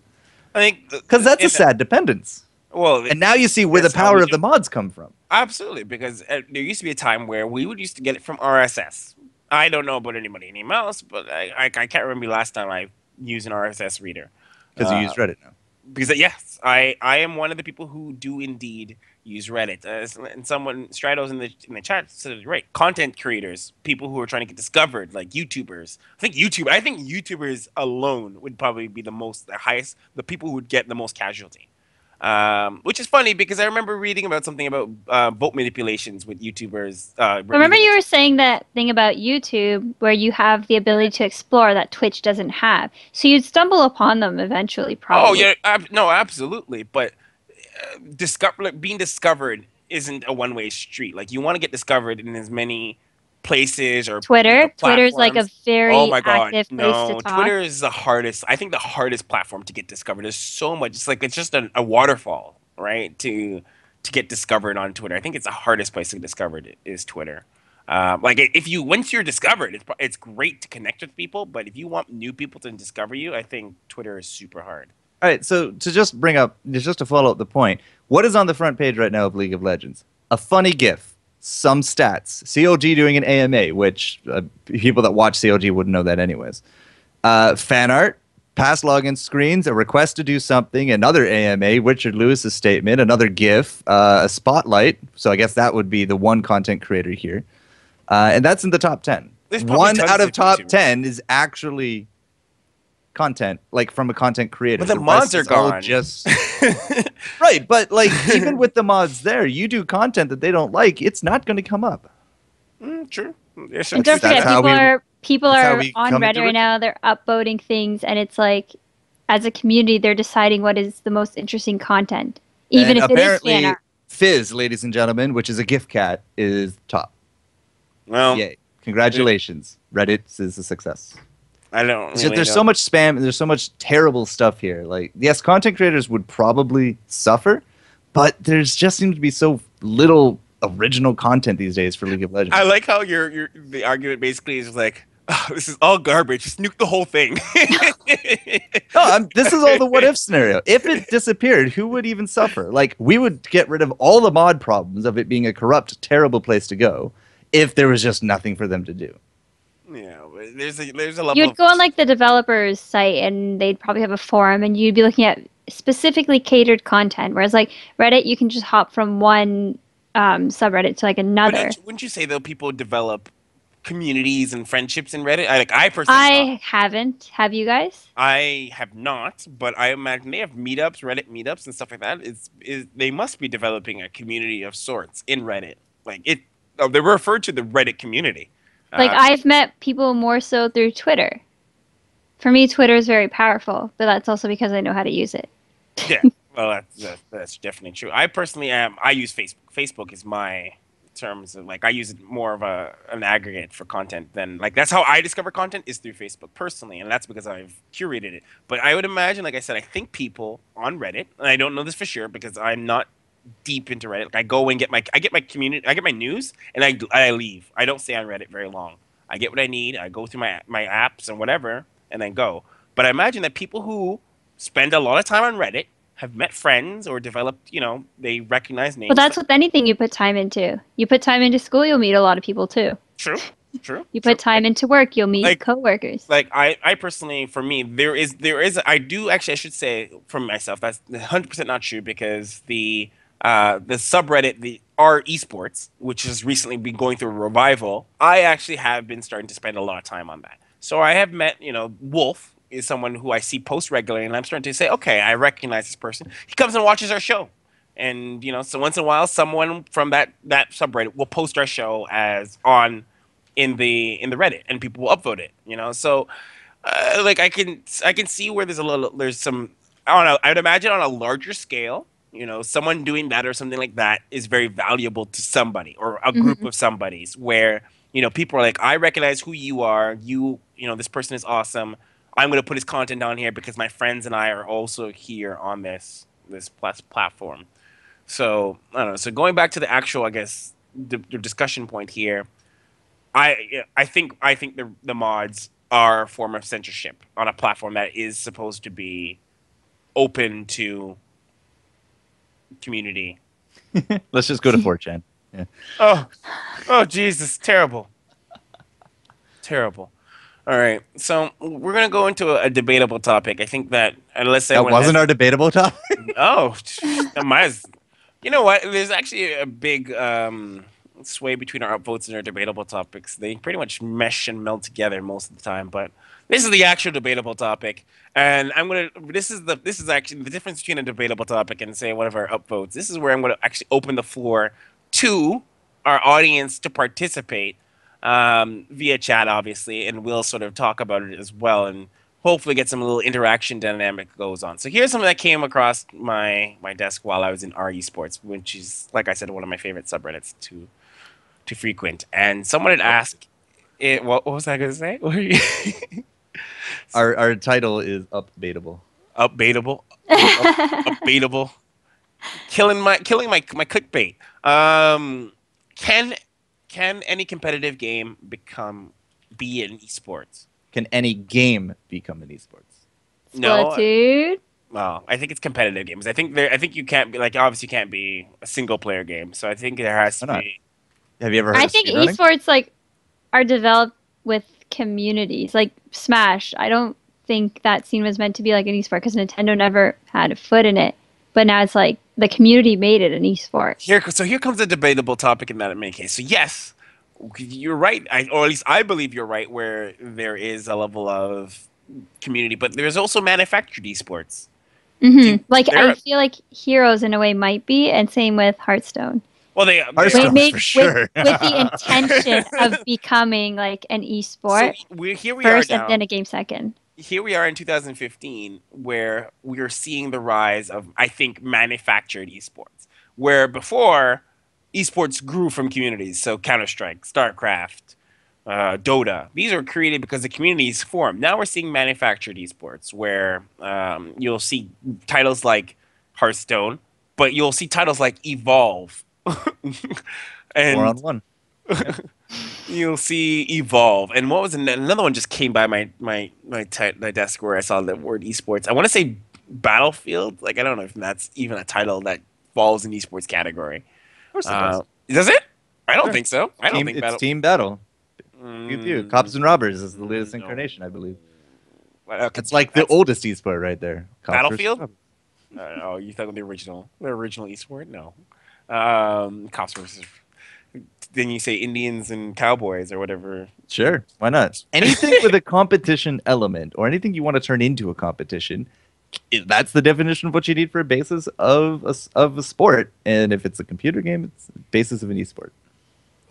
I think because that's a sad dependence. Well, and now you see where the power of the mods come from. Absolutely, because there used to be a time where we used to get it from RSS. I don't know about anybody else, but I can't remember the last time I used an RSS reader. Because you use Reddit now. Because yes, I am one of the people who do indeed use Reddit. And Stratos in the chat said, right, content creators, people who are trying to get discovered, like YouTubers. I think YouTubers alone would probably be the people who would get the most casualty. Which is funny because I remember reading about something about vote manipulations with YouTubers. Remember you were saying that thing about YouTube where you have the ability to explore that Twitch doesn't have. So you'd stumble upon them eventually, probably. Oh, yeah. No, absolutely. But being discovered isn't a one-way street. Like, you want to get discovered in as many places or Twitter's like a very active place to talk. Twitter is the hardest. I think the hardest platform to get discovered. There's so much. It's just a waterfall, right? To get discovered on Twitter. I think it's the hardest place to get discovered is Twitter. Like if you once you're discovered, it's great to connect with people. But if you want new people to discover you, I think Twitter is super hard. All right, so to just bring up, just to follow up the point, what is on the front page right now of League of Legends? A funny GIF, some stats, COG doing an AMA, which people that watch COG wouldn't know that anyways. Fan art, past login screens, a request to do something, another AMA, Richard Lewis's statement, another GIF, a spotlight. So I guess that would be the one content creator here, and that's in the top 10. One out of top 10 is actually content, like from a content creator. But the mods are gone. Just right, but like even with the mods there, you do content that they don't like, it's not going to come up. True. And don't forget, people are on Reddit right now. They're upvoting things, and it's like, as a community, they're deciding what is the most interesting content, even if it is fan art. Fizz, ladies and gentlemen, which is a GIF cat, is top. Well, yay! Congratulations, Reddit is a success. I don't. Really there's so much spam and there's so much terrible stuff here. Like, yes, content creators would probably suffer, but there's just seems to be so little original content these days for League of Legends. I like how the argument basically is like, oh, this is all garbage. Just nuke the whole thing. No, this is all the what if scenario. If it disappeared, who would even suffer? Like, we would get rid of all the mod problems of it being a corrupt, terrible place to go if there was just nothing for them to do. Yeah, there's a level. You'd go on like the developer's site, and they'd probably have a forum, and you'd be looking at specifically catered content. Whereas like Reddit, you can just hop from one subreddit to like another. Wouldn't you say though people develop communities and friendships in Reddit? I personally haven't. Have you guys? I have not, but I imagine they have meetups, Reddit meetups, and stuff like that. They must be developing a community of sorts in Reddit. Like it, they're referred to the Reddit community. Like, I've met people more so through Twitter. For me, Twitter is very powerful, but that's also because I know how to use it. Yeah, well, that's definitely true. I personally I use Facebook. Facebook is my terms of, like, I use it more of an aggregate for content than, like, that's how I discover content is through Facebook personally, and that's because I've curated it. But I would imagine, like I said, I think people on Reddit, and I don't know this for sure because I'm not deep into Reddit. Like, I go and get my community, I get my news, and I leave. I don't stay on Reddit very long. I get what I need. I go through my apps and whatever, and then go. But I imagine that people who spend a lot of time on Reddit have met friends or developed, they recognize names. Well, that's with anything you put time into. You put time into school, you'll meet a lot of people too. True. You put time into work, you'll meet coworkers. Like I personally, for me, I should say for myself, that's 100% not true because the subreddit, our eSports, which has recently been going through a revival, I actually have been starting to spend a lot of time on that. So I have met, Wolf is someone who I see post regularly, and I'm starting to say, okay, I recognize this person. He comes and watches our show. And, so once in a while, someone from that subreddit will post our show in the Reddit, and people will upvote it, So, like, I can see where there's some, I don't know, I would imagine on a larger scale, someone doing that or something like that is very valuable to somebody or a group of somebodies where, people are like, I recognize who you are. This person is awesome. I'm going to put his content down here because my friends and I are also here on this platform. So, I don't know. So going back to the actual, I guess, the discussion point here, I think the mods are a form of censorship on a platform that is supposed to be open to community. Let's just go to 4chan. Yeah. Oh, Jesus, terrible. All right, so we're gonna go into a debatable topic. I think that that wasn't our debatable topic. Oh, you know what? There's actually a big sway between our upvotes and our debatable topics. They pretty much mesh and meld together most of the time. But this is the actual debatable topic, and this is actually the difference between a debatable topic and, say, one of our upvotes. This is where I'm gonna actually open the floor to our audience to participate via chat, obviously, and we'll sort of talk about it as well, and hopefully get some little interaction dynamic goes on. So here's something that came across my desk while I was in our eSports, which is, like I said, one of my favorite subreddits to frequent. And someone had asked, what was I going to say? Our title is Upbaitable. Upbaitable. Upbaitable. Killing my clickbait. Can can any competitive game be an esports? Can any game become an esports? No. Splatoon. Well, I think it's competitive games. I think you can't be like obviously you can't be a single player game. So I think there has to Why not? be. Have you ever heard I of think speedrunning? esports like are developed with communities. Like Smash, I don't think that scene was meant to be like an esport because Nintendo never had a foot in it. But now it's like the community made it an esport. Here comes a debatable topic in that in any case. So yes, you're right. Or at least I believe you're right. Where there is a level of community, but there's also manufactured esports. Like I There, feel like Heroes in a way might be, and same with Hearthstone. well, Hearthstone Made for sure. with the intention of becoming like an esport here we are first, and now. then a game second. Here we are in 2015 where we are seeing the rise of, I think, manufactured esports. Where before, esports grew from communities. So Counter-Strike, StarCraft, Dota. These are created because the communities formed. Now we're seeing manufactured esports where you'll see titles like Hearthstone, but you'll see titles like Evolve. Four on And one. you'll see Evolve, and what was another one just came by my desk where I saw the word esports. I want to say Battlefield. Like I don't know if that's even a title that falls in esports category. Of course it does. Does it? I don't Sure. think so. I don't Team, think it's Battle. team battle. Pew pew. Cops and Robbers is the latest No. incarnation, I believe. Okay, It's like the that's oldest esport right there. Cops versus Battlefield? Robbers. Oh, you thought of the original esport? No. Cops versus. Then you say Indians and Cowboys or whatever. Sure, why not? Anything with a competition element or anything you want to turn into a competition, that's the definition of what you need for a basis of a sport. And if it's a computer game, it's the basis of an esport.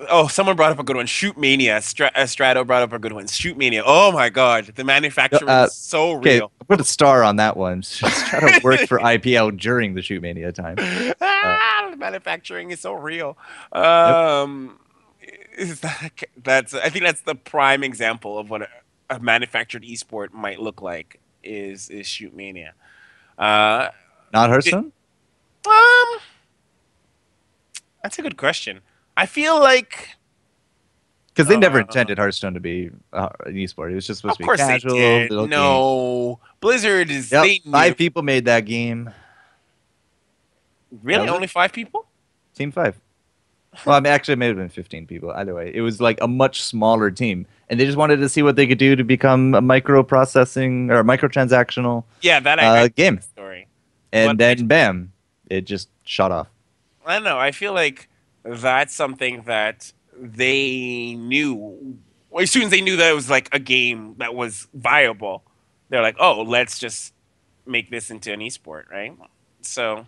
Oh, someone brought up a good one. Shoot Mania. Strato brought up a good one. Shoot Mania. Oh my God, the manufacturing is so Okay, real. put a star on that one. Just try to work for IPL during the Shoot Mania time. The manufacturing is so real. Yep. That's I think that's the prime example of what a manufactured esport might look like. Is Shoot Mania. Uh, Not Hearthstone? um, that's a good question. I feel like. Because they never intended Hearthstone to be an esport. It was just supposed Of to be course casual. they did. Little game. No, Blizzard is. Yep. They knew. 5 people made that game. Really, That was only 5 people? Team 5. Well, I mean, actually, it may have been 15 people. Either way, it was like a much smaller team, and they just wanted to see what they could do to become a microprocessing or a microtransactional Yeah, that I game. the story. And But then, bam, it just shot off. I don't know. I feel like that's something that they knew. Well, as soon as they knew that it was like a game that was viable, they're like, "Oh, let's just make this into an esport," right? So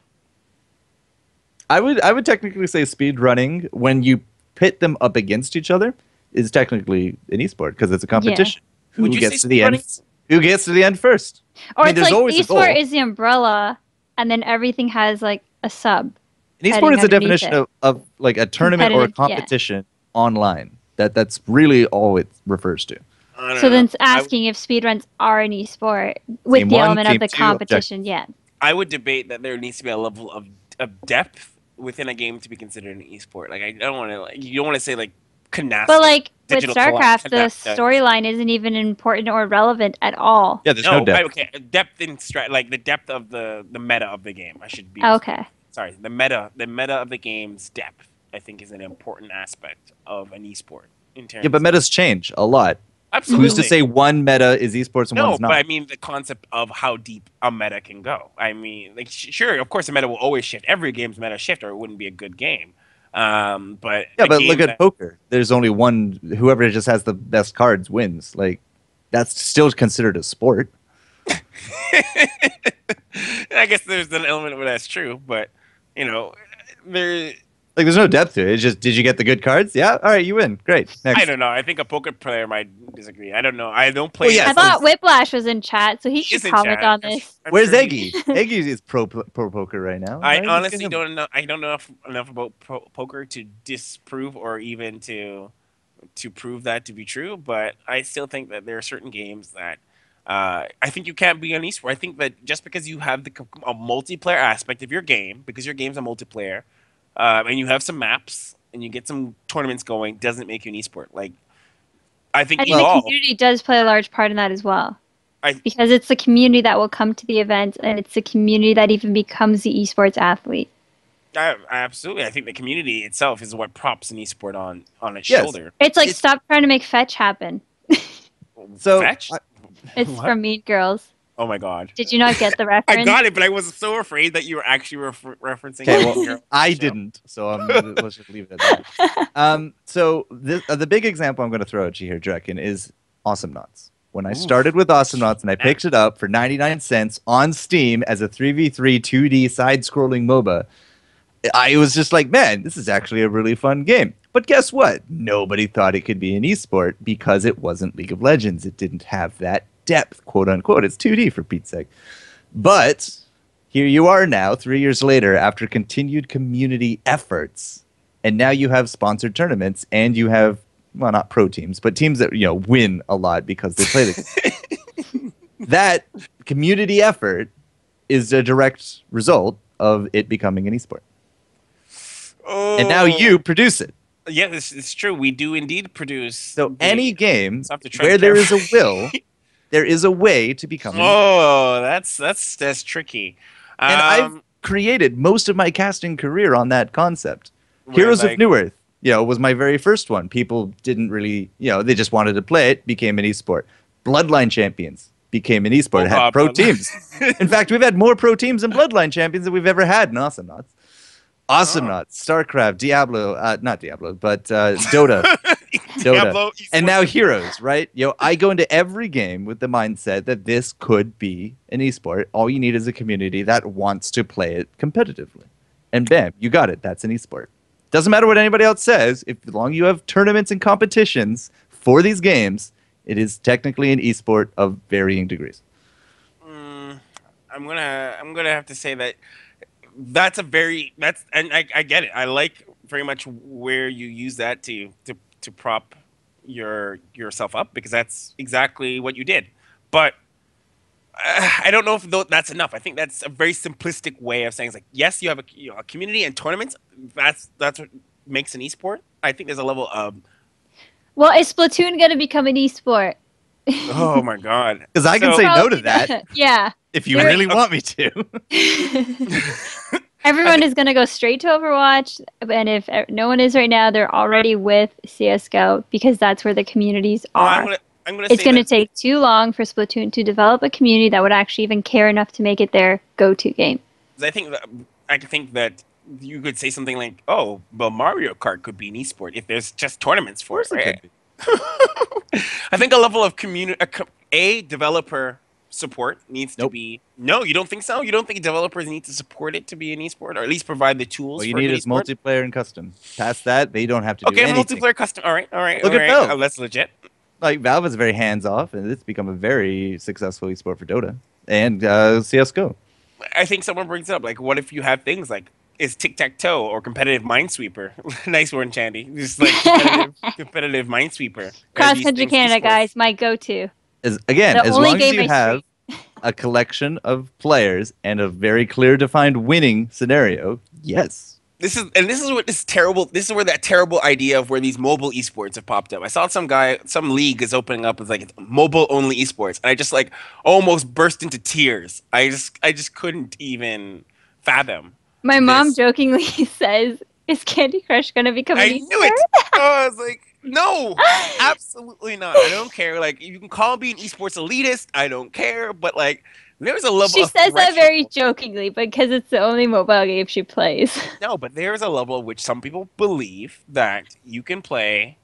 I would technically say speed running when you pit them up against each other is technically an esport because it's a competition. Would Who you gets say to the end? speedrunning? Who gets to the end first? Or I mean, it's there's like always a goal. esport is the umbrella, and then everything has like a sub. An esport heading is a underneath definition it. of like a tournament or a Competitive, yeah. competition online. That's really all it refers to. I don't So know. then it's asking if speedruns are an esport with Team the one, element team of the two, competition. Yeah. I would debate that there needs to be a level of depth within a game to be considered an esport. Like I don't want to like you don't want to say like canasta. But like with digital StarCraft, the canasta. storyline isn't even important or relevant at all. Yeah, there's no depth. Okay, depth in like the depth of the meta of the game. I should be Okay. sorry. The meta of the game's depth, I think, is an important aspect of an esport. In terms Yeah, but metas change a lot. absolutely. Who's to say one meta is esports and No, one's not? but I mean the concept of how deep a meta can go. I mean, like sure, of course, the meta will always shift. Every game's meta shift, or it wouldn't be a good game. But Yeah, a but game look at that- poker. There's only one. Whoever just has the best cards wins. Like, that's still considered a sport. I guess there's an element where that's true, but you know, there. Like, there's no depth to it. It's just, did you get the good cards? Yeah. All right, you win. Great. Next. I don't know. I think a poker player might disagree. I don't know. I don't play. Well, yeah, I thought Whiplash was in chat, so he He should is in comment chat. on this. I'm Where's sure Eggy? Eggy is pro poker right now. I Right? honestly don't know. I don't know enough about poker to disprove or even to prove that to be true. But I still think that there are certain games that I think you can't be an esport. I think that just because you have a multiplayer aspect of your game, because your game's a multiplayer, and you have some maps, and you get some tournaments going doesn't make you an esport. Like, I think I think the community does play a large part in that as well. Because it's the community that will come to the event, and it's the community that even becomes the esports athlete. Absolutely. I think the community itself is what props an esport on its shoulder. It's like, stop trying to make fetch happen. So Fetch? It's from Mean Girls. Oh my god. Did you not get the reference? I got it, but I was so afraid that you were actually referencing Okay, well, I didn't, so let's just leave it at that. So the big example I'm going to throw at you here, Drekken, is Awesome Knots. When I started with Awesome Knots and I picked it up for 99 cents on Steam as a 3v3 2D side-scrolling MOBA, I was just like, man, this is actually a really fun game. But guess what? Nobody thought it could be an esport because it wasn't League of Legends. It didn't have that depth, quote unquote. It's 2D for Pete's sake. But here you are now, 3 years later, after continued community efforts, and now you have sponsored tournaments, and you have, well, not pro teams, but teams that win a lot because they play the game. That community effort is a direct result of it becoming an esport. Oh. And now you produce it. Yeah, this is true. We do indeed produce. So any game where there is a will, there is a way to become an esport. That's tricky. And I've created most of my casting career on that concept. Heroes of Newerth, was my very first one. People didn't really, they just wanted to play it, became an esport. Bloodline Champions became an esport. It had pro teams. In fact, we've had more pro teams and Bloodline Champions than we've ever had in Awesome Knots. Awesome Knots, StarCraft, Diablo, not Diablo, but Dota. Dota. And now Heroes, right? I go into every game with the mindset that this could be an esport. All you need is a community that wants to play it competitively. And bam, you got it. That's an esport. Doesn't matter what anybody else says. As long as you have tournaments and competitions for these games, it is technically an esport of varying degrees. I'm gonna have to say that and I get it. I like very much where you use that to prop yourself up, because that's exactly what you did. But I don't know if that's enough. I think that's a very simplistic way of saying, it's like, yes, you have a community and tournaments. That's what makes an esport. I think there's a level of. Well, is Splatoon going to become an esport? Oh my god! Because I can say no to that. Yeah. If you really want me to. Everyone is going to go straight to Overwatch, and if no one is right now, they're already with CSGO, because that's where the communities are. It's going to take too long for Splatoon to develop a community that would actually even care enough to make it their go-to game. I think that you could say something like, "Oh, well, Mario Kart could be an esport if there's just tournaments for it." Right? I think a level of developer support needs to be. No, you don't think so? You don't think developers need to support it to be an esport, or at least provide the tools? What you need is multiplayer and custom. Past that, they don't have to do anything. Okay, multiplayer, custom. All right. Look at Valve. That's legit. Like, Valve is very hands-off, and it's become a very successful esport for Dota and CSGO. I think someone brings it up, like, what if you have things like, is tic-tac-toe or competitive Minesweeper? Nice one, Chandy. Just like competitive Minesweeper. Cross-country Canada, guys, my go-to. As long as you have a collection of players and a very clear defined winning scenario, yes. This is where that terrible idea of where these mobile esports have popped up. I saw some league is opening up as like it's mobile only esports, and I just like almost burst into tears. I just couldn't even fathom. My mom jokingly says, "Is Candy Crush gonna become an esport?" I knew it. I was like, no, absolutely not. I don't care. Like, you can call me an esports elitist. I don't care. But like, there's a level. She says that very jokingly because it's the only mobile game she plays. No, but there's a level at which some people believe that you can play.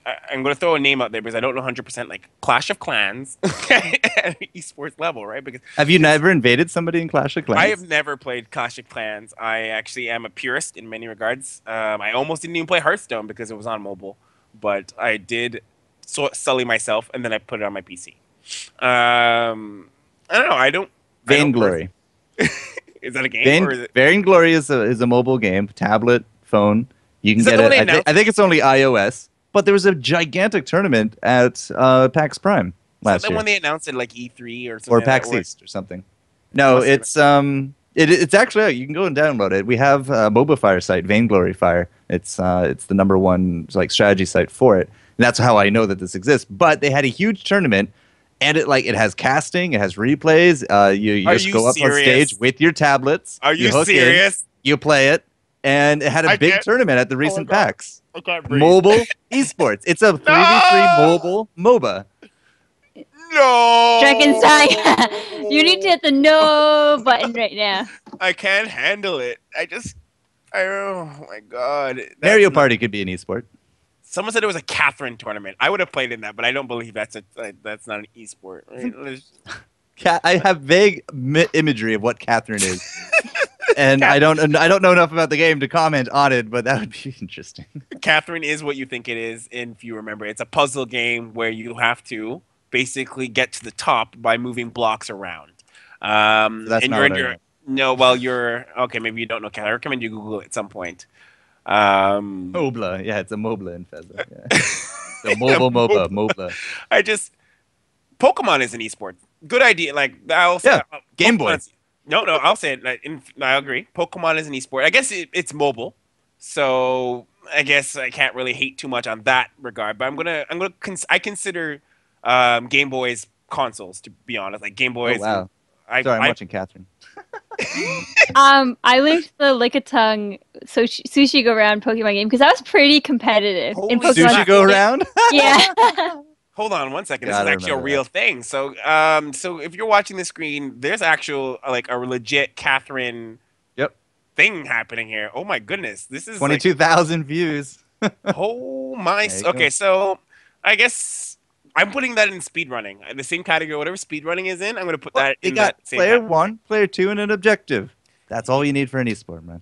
I'm going to throw a name out there because I don't know 100%, like Clash of Clans at an esports level, right? Because have you never invaded somebody in Clash of Clans? I have never played Clash of Clans. I actually am a purist in many regards. I almost didn't even play Hearthstone because it was on mobile, but I did sully myself, and then I put it on my PC. I don't know. I don't. Vainglory. Is that a game? Or is it... Vainglory is a mobile game, tablet, phone. You can get it. I think it's only iOS. But there was a gigantic tournament at PAX Prime last year. When they announced it, like E3 or something. Or PAX East or something. No, it's It's actually, you can go and download it. We have a MOBA Fire site, Vainglory Fire. It's the #1 like strategy site for it. And that's how I know that this exists. But they had a huge tournament, and it has casting, it has replays. You just go up on stage with your tablets. Are you hook serious? In, you play it, and it had a big tournament at the recent PAX. I can't breathe. Mobile esports. It's a 3v3 mobile MOBA. No! Dragonstein, you need to hit the no button right now. I can't handle it. Oh my god. Mario Party could be an esport. Someone said it was a Catherine tournament. I would have played in that, but I don't believe that's not an esport. Right? I have vague imagery of what Catherine is. And I don't know enough about the game to comment on it, but that would be interesting. Catherine is what you think it is, if you remember. It's a puzzle game where you have to basically get to the top by moving blocks around. That's and not what I know. No, well, you're okay. Maybe you don't know. I recommend you Google it at some point. Mobla, yeah, it's a Mobla in Fezza. Yeah. So Mobla. Pokemon is an esport. Good idea. Like I'll say, Game Boy. No, I'll say it. I agree. Pokemon is an esport. I guess it's mobile, so I guess I can't really hate too much on that regard. But I consider Game Boys consoles, to be honest. Like Game Boys. Oh, wow. I'm watching Catherine. I linked the Lickitung Sushi Go Round Pokemon game because that was pretty competitive. In Pokemon Sushi Go Round? Yeah. Hold on one second. This is actually a real thing. So, so if you're watching the screen, there's actual a legit Catherine thing happening here. Oh my goodness, this is 22,000 views. Oh my. Okay, so I guess I'm putting that in speedrunning. In the same category, whatever speedrunning is in, I'm going to put that in that same player 1, player 2, and an objective. That's all you need for an esport, man.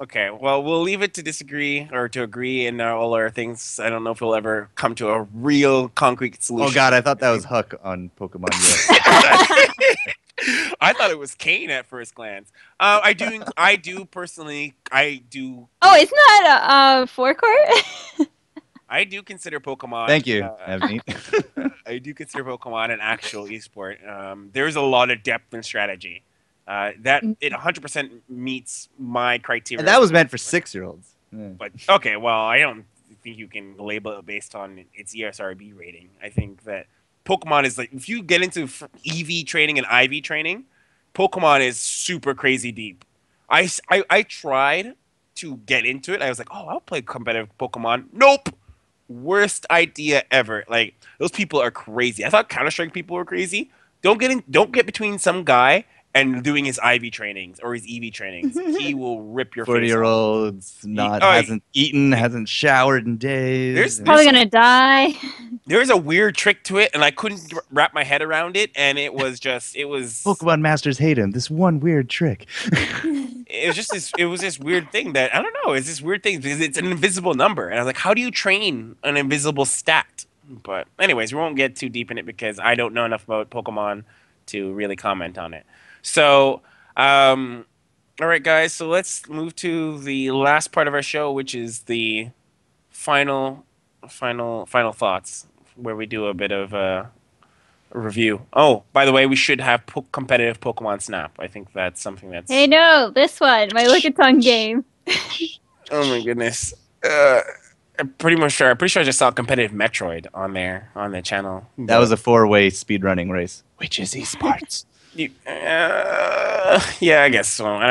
Okay. Well, we'll leave it to disagree or to agree in all our things. I don't know if we'll ever come to a real concrete solution. Oh, God, I thought that was Huck on Pokemon I thought it was Kane at first glance. I do personally. Oh, it's not a forecourt? I do consider Pokemon. Thank you, I do consider Pokemon an actual esport. There's a lot of depth and strategy. That it 100% meets my criteria. And that was meant for 6-year-olds. Yeah. But okay, well, I don't think you can label it based on its ESRB rating. I think that Pokemon is if you get into EV training and IV training, Pokemon is super crazy deep. I tried to get into it. I was like, oh, I'll play competitive Pokemon. Nope. Worst idea ever. Like those people are crazy. I thought Counter-Strike people were crazy. Don't get between some guy and doing his IV trainings or his EV trainings. He will rip your 40-year-olds hasn't eaten, hasn't showered in days. There's probably gonna die. There's a weird trick to it, and I couldn't wrap my head around it, and it was Pokemon masters hate him. This one weird trick. It was this weird thing that I don't know. It's this weird thing because it's an invisible number, and I was like, how do you train an invisible stat? But anyways, we won't get too deep in it because I don't know enough about Pokemon to really comment on it. So, all right, guys. So let's move to the last part of our show, which is the final thoughts, where we do a bit of a review. Oh, by the way, we should have competitive Pokemon Snap. I think that's something that's. Hey, no, this one, my Lickitung game. Oh my goodness. I'm pretty sure I just saw competitive Metroid on the channel. That was a 4-way speedrunning race, which is eSports. Yeah, I guess so. I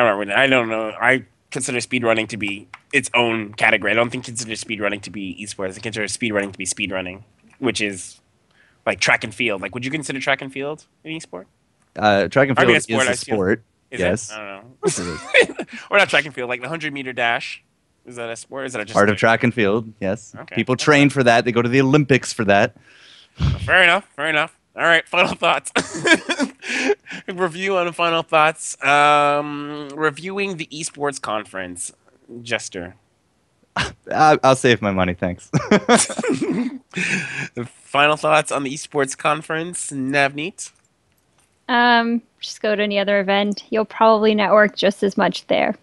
don't know. I consider speedrunning to be its own category. I don't consider speedrunning to be esports. I consider speedrunning to be speedrunning, which is like track and field. Like, would you consider track and field an esport? Track and field is a sport. Yes. It? I don't know. Or not track and field, like the 100-meter dash. Is that a sport? Or is that just part of track and field? Yes. Okay. People train for that. They go to the Olympics for that. Fair enough. All right, final thoughts. Review on final thoughts. Reviewing the esports conference. Jester. I'll save my money, thanks. Final thoughts on the esports conference, Navneet? Just go to any other event. You'll probably network just as much there.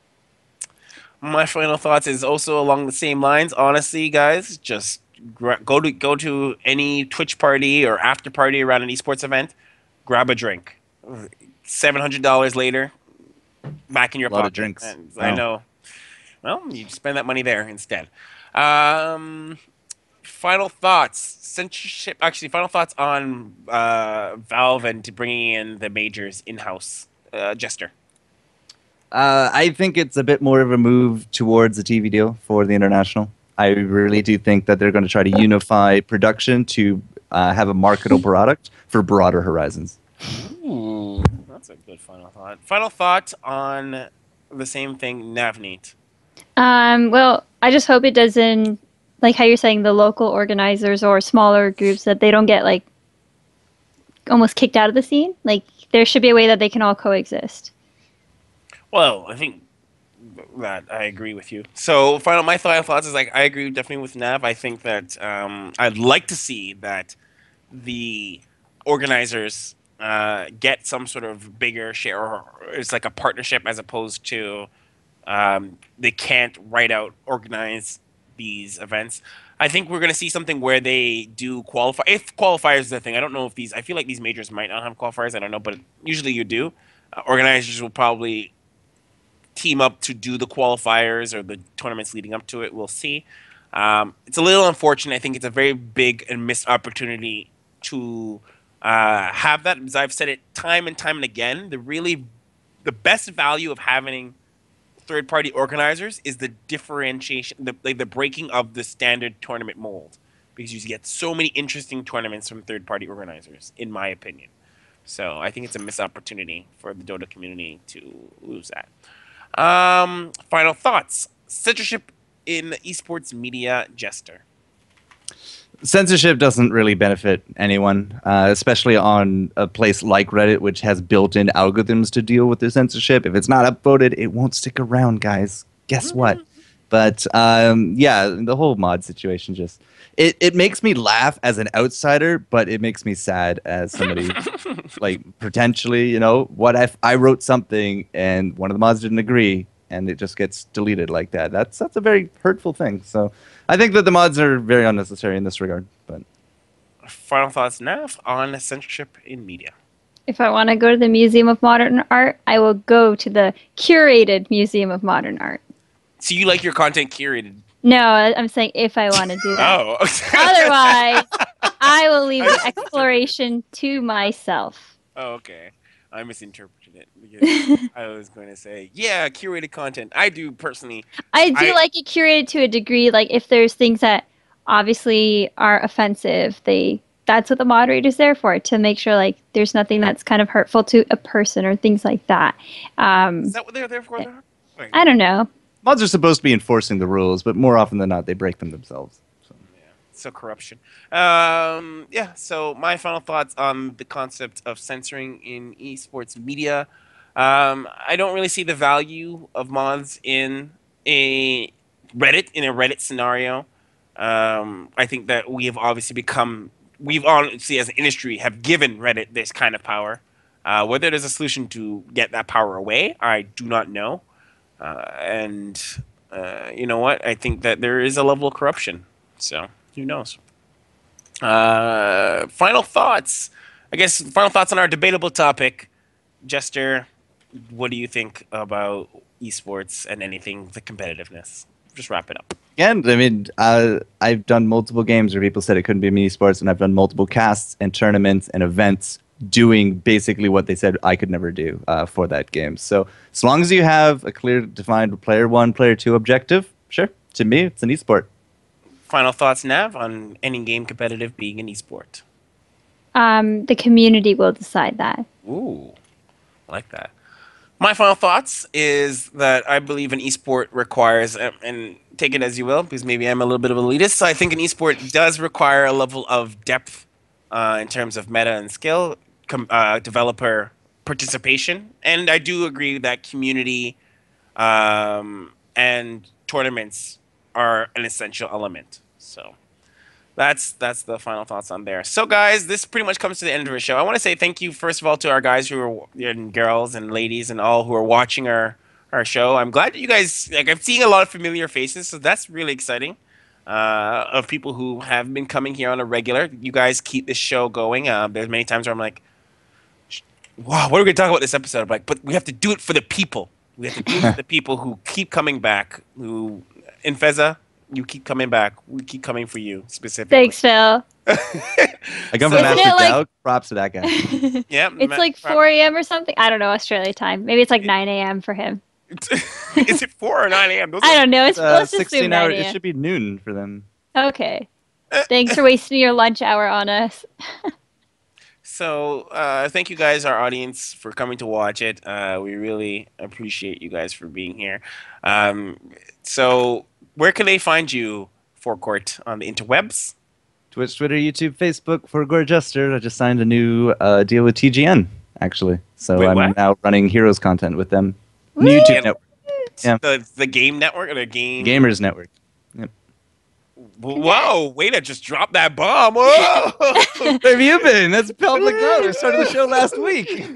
My final thoughts is also along the same lines. Honestly, guys, just go to any Twitch party or after party around an esports event. Grab a drink. $700 later, back in your A lot pocket. of drinks. And Wow. I know. Well, you spend that money there instead. Final thoughts. Censorship. Actually, final thoughts on Valve and to bringing in the majors in-house. Jester. I think it's a bit more of a move towards a TV deal for the international. I really do think that they're going to try to unify production to have a marketable product for broader horizons. Ooh, that's a good final thought. Final thought on the same thing, Navneet. Well, I just hope it doesn't, like how you're saying, the local organizers or smaller groups, that they don't get like almost kicked out of the scene. Like there should be a way that they can all coexist. Well, I think that I agree with you. So, my final thoughts is like I agree definitely with Nav. I think that I'd like to see that the organizers get some sort of bigger share, or it's like a partnership as opposed to they can't right out organize these events. I think we're going to see something where they do qualify. If qualifiers is the thing, I don't know if these. I feel like these majors might not have qualifiers. I don't know, but usually you do. Organizers will probably team up to do the qualifiers or the tournaments leading up to it. We'll see. It's a little unfortunate. I think it's a very big and missed opportunity to have that. As I've said it time and time and again, the best value of having third-party organizers is the differentiation, the breaking of the standard tournament mold, because you get so many interesting tournaments from third-party organizers, in my opinion. So I think it's a missed opportunity for the Dota community to lose that. Final thoughts. Censorship in esports media, Jester. Censorship doesn't really benefit anyone, especially on a place like Reddit, which has built-in algorithms to deal with the censorship. If it's not upvoted, it won't stick around, guys. Guess what? But yeah, the whole mod situation just it makes me laugh as an outsider, but it makes me sad as somebody like potentially, what if I wrote something and one of the mods didn't agree and it just gets deleted like that? That's a very hurtful thing. So I think that the mods are very unnecessary in this regard. But final thoughts, Nav, on censorship in media. If I want to go to the Museum of Modern Art, I will go to the curated Museum of Modern Art. So you like your content curated? No, I'm saying if I want to do that. Oh. Otherwise, I will leave the exploration to myself. Oh, okay. I misinterpreted it because I was going to say, yeah, curated content. I do personally. I do like it curated to a degree. Like if there's things that obviously are offensive, that's what the moderator's there for, to make sure like there's nothing that's kind of hurtful to a person or things like that. Is that what they're there for? I don't know. Mods are supposed to be enforcing the rules, but more often than not, they break them themselves. So corruption. Yeah, so my final thoughts on the concept of censoring in esports media. I don't really see the value of mods in a Reddit scenario. I think that we've honestly as an industry have given Reddit this kind of power. Whether there's a solution to get that power away, I do not know. And you know what? I think that there is a level of corruption. So who knows? Final thoughts. I guess final thoughts on our debatable topic. Jester, what do you think about esports and anything, the competitiveness? Just wrap it up. Again, I mean, I've done multiple games where people said it couldn't be mini sports, and I've done multiple casts and tournaments and events doing basically what they said I could never do for that game. So as long as you have a clear, defined player 1, player 2 objective, sure. To me, it's an esport. Final thoughts, Nav, on any game competitive being an esport? The community will decide that. Ooh, I like that. My final thoughts is that I believe an esport requires, and take it as you will, because maybe I'm a little bit of an elitist, so I think an esport does require a level of depth in terms of meta and skill, developer participation, and I do agree that community and tournaments are an essential element. So that's the final thoughts on there. So guys, this pretty much comes to the end of our show. I want to say thank you first of all to our guys who are, and girls and ladies and all who are watching our show. I'm glad that you guys, like, I'm seeing a lot of familiar faces, so that's really exciting. Of people who have been coming here on a regular. You guys keep this show going. There's many times where I'm like, wow, what are we going to talk about this episode? I'm like, but we have to do it for the people. We have to do for the people who keep coming back. Who in Feza, you keep coming back. We keep coming for you specifically. Thanks, Phil. I come So from isn't Master it like- Dow. Props to that guy. Yeah, It's like 4 a.m. or something. I don't know Australia time. Maybe it's like 9 a.m. for him. Is it 4 or 9 a.m.? I don't know. Let's just assume 16 hour. 9 It a.m. should be noon for them. Okay. Thanks for wasting your lunch hour on us. So, thank you guys, our audience, for coming to watch it. We really appreciate you guys for being here. So, where can they find you, Forecourt, on the interwebs? Twitch, Twitter, YouTube, Facebook for Gorjester. I just signed a new deal with TGN, actually. So Wait, I'm what? now running Heroes content with them. Woo! New YouTube network. Yeah. The game network or the game? Gamers Network. Yep. Whoa, way to just drop that bomb. Whoa! Where have you been? That's public knowledge. I started the show last week.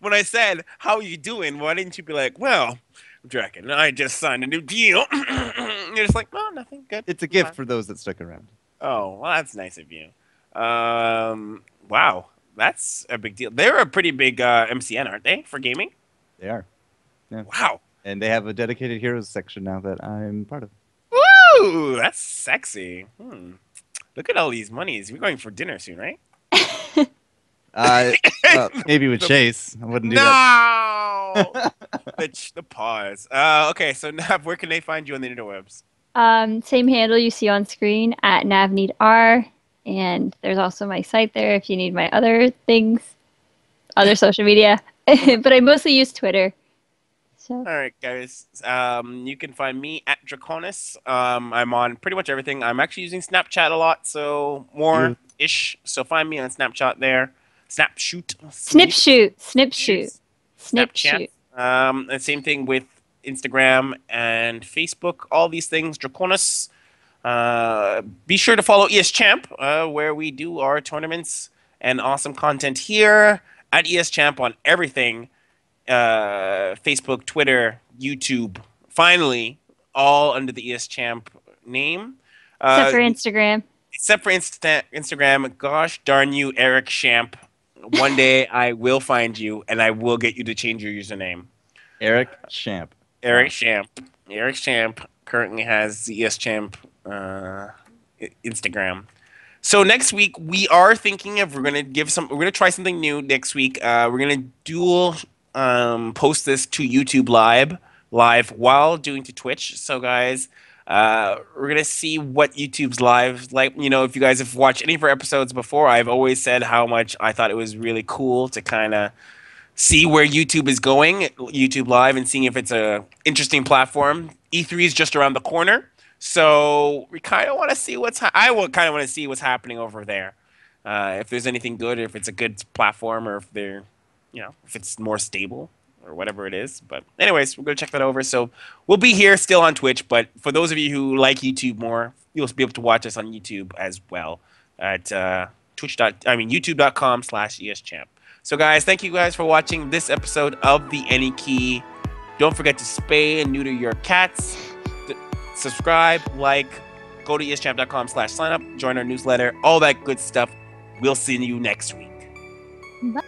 When I said, how are you doing? Why didn't you be like, well, Draken, I just signed a new deal. You're just like, oh, nothing, good. It's a gift for those that stuck around. Oh, well, that's nice of you. Wow, that's a big deal. They're a pretty big MCN, aren't they, for gaming? They are. Yeah. Wow. And they have a dedicated Heroes section now that I'm part of. Woo, that's sexy. Look at all these monies. We're going for dinner soon, right? Well, maybe with Chase. I wouldn't do that. No! the pause. Okay, so Nav, where can they find you on the interwebs? Same handle you see on screen at NavNeedR. And there's also my site there if you need my other things, other social media. But I mostly use Twitter. So. All right, guys. You can find me at Draconis. I'm on pretty much everything. I'm actually using Snapchat a lot, so more-ish. So find me on Snapchat there. Snapshoot. Snipshoot. Snapchat. And same thing with Instagram and Facebook. All these things, Draconis. Be sure to follow ESChamp, where we do our tournaments and awesome content here at ESChamp on everything. Facebook, Twitter, YouTube, finally, all under the ESChamp name. Except for Instagram. Except for Instagram. Gosh darn you, ESChamp. One day I will find you and I will get you to change your username. ESChamp. ESChamp. ESChamp currently has the ESChamp Instagram. So next week we are thinking of we're gonna try something new next week. We're gonna dual post this to YouTube live while doing to Twitch. So guys, we're gonna see what YouTube's live like. You know, if you guys have watched any of our episodes before, I've always said how much I thought it was really cool to kind of see where YouTube is going, YouTube Live, and seeing if it's a interesting platform. E3 is just around the corner, so we kind of want to see I will kind of want to see what's happening over there. If there's anything good, or if it's a good platform, or if they're, if it's more stable or whatever it is. But anyways, we're going to check that over. So we'll be here still on Twitch, but for those of you who like YouTube more, you'll be able to watch us on YouTube as well at youtube.com/ESChamp. So guys, thank you guys for watching this episode of the Any Key. Don't forget to spay and neuter your cats. Subscribe, like, go to ESChamp.com/signup, join our newsletter, all that good stuff. We'll see you next week. Bye.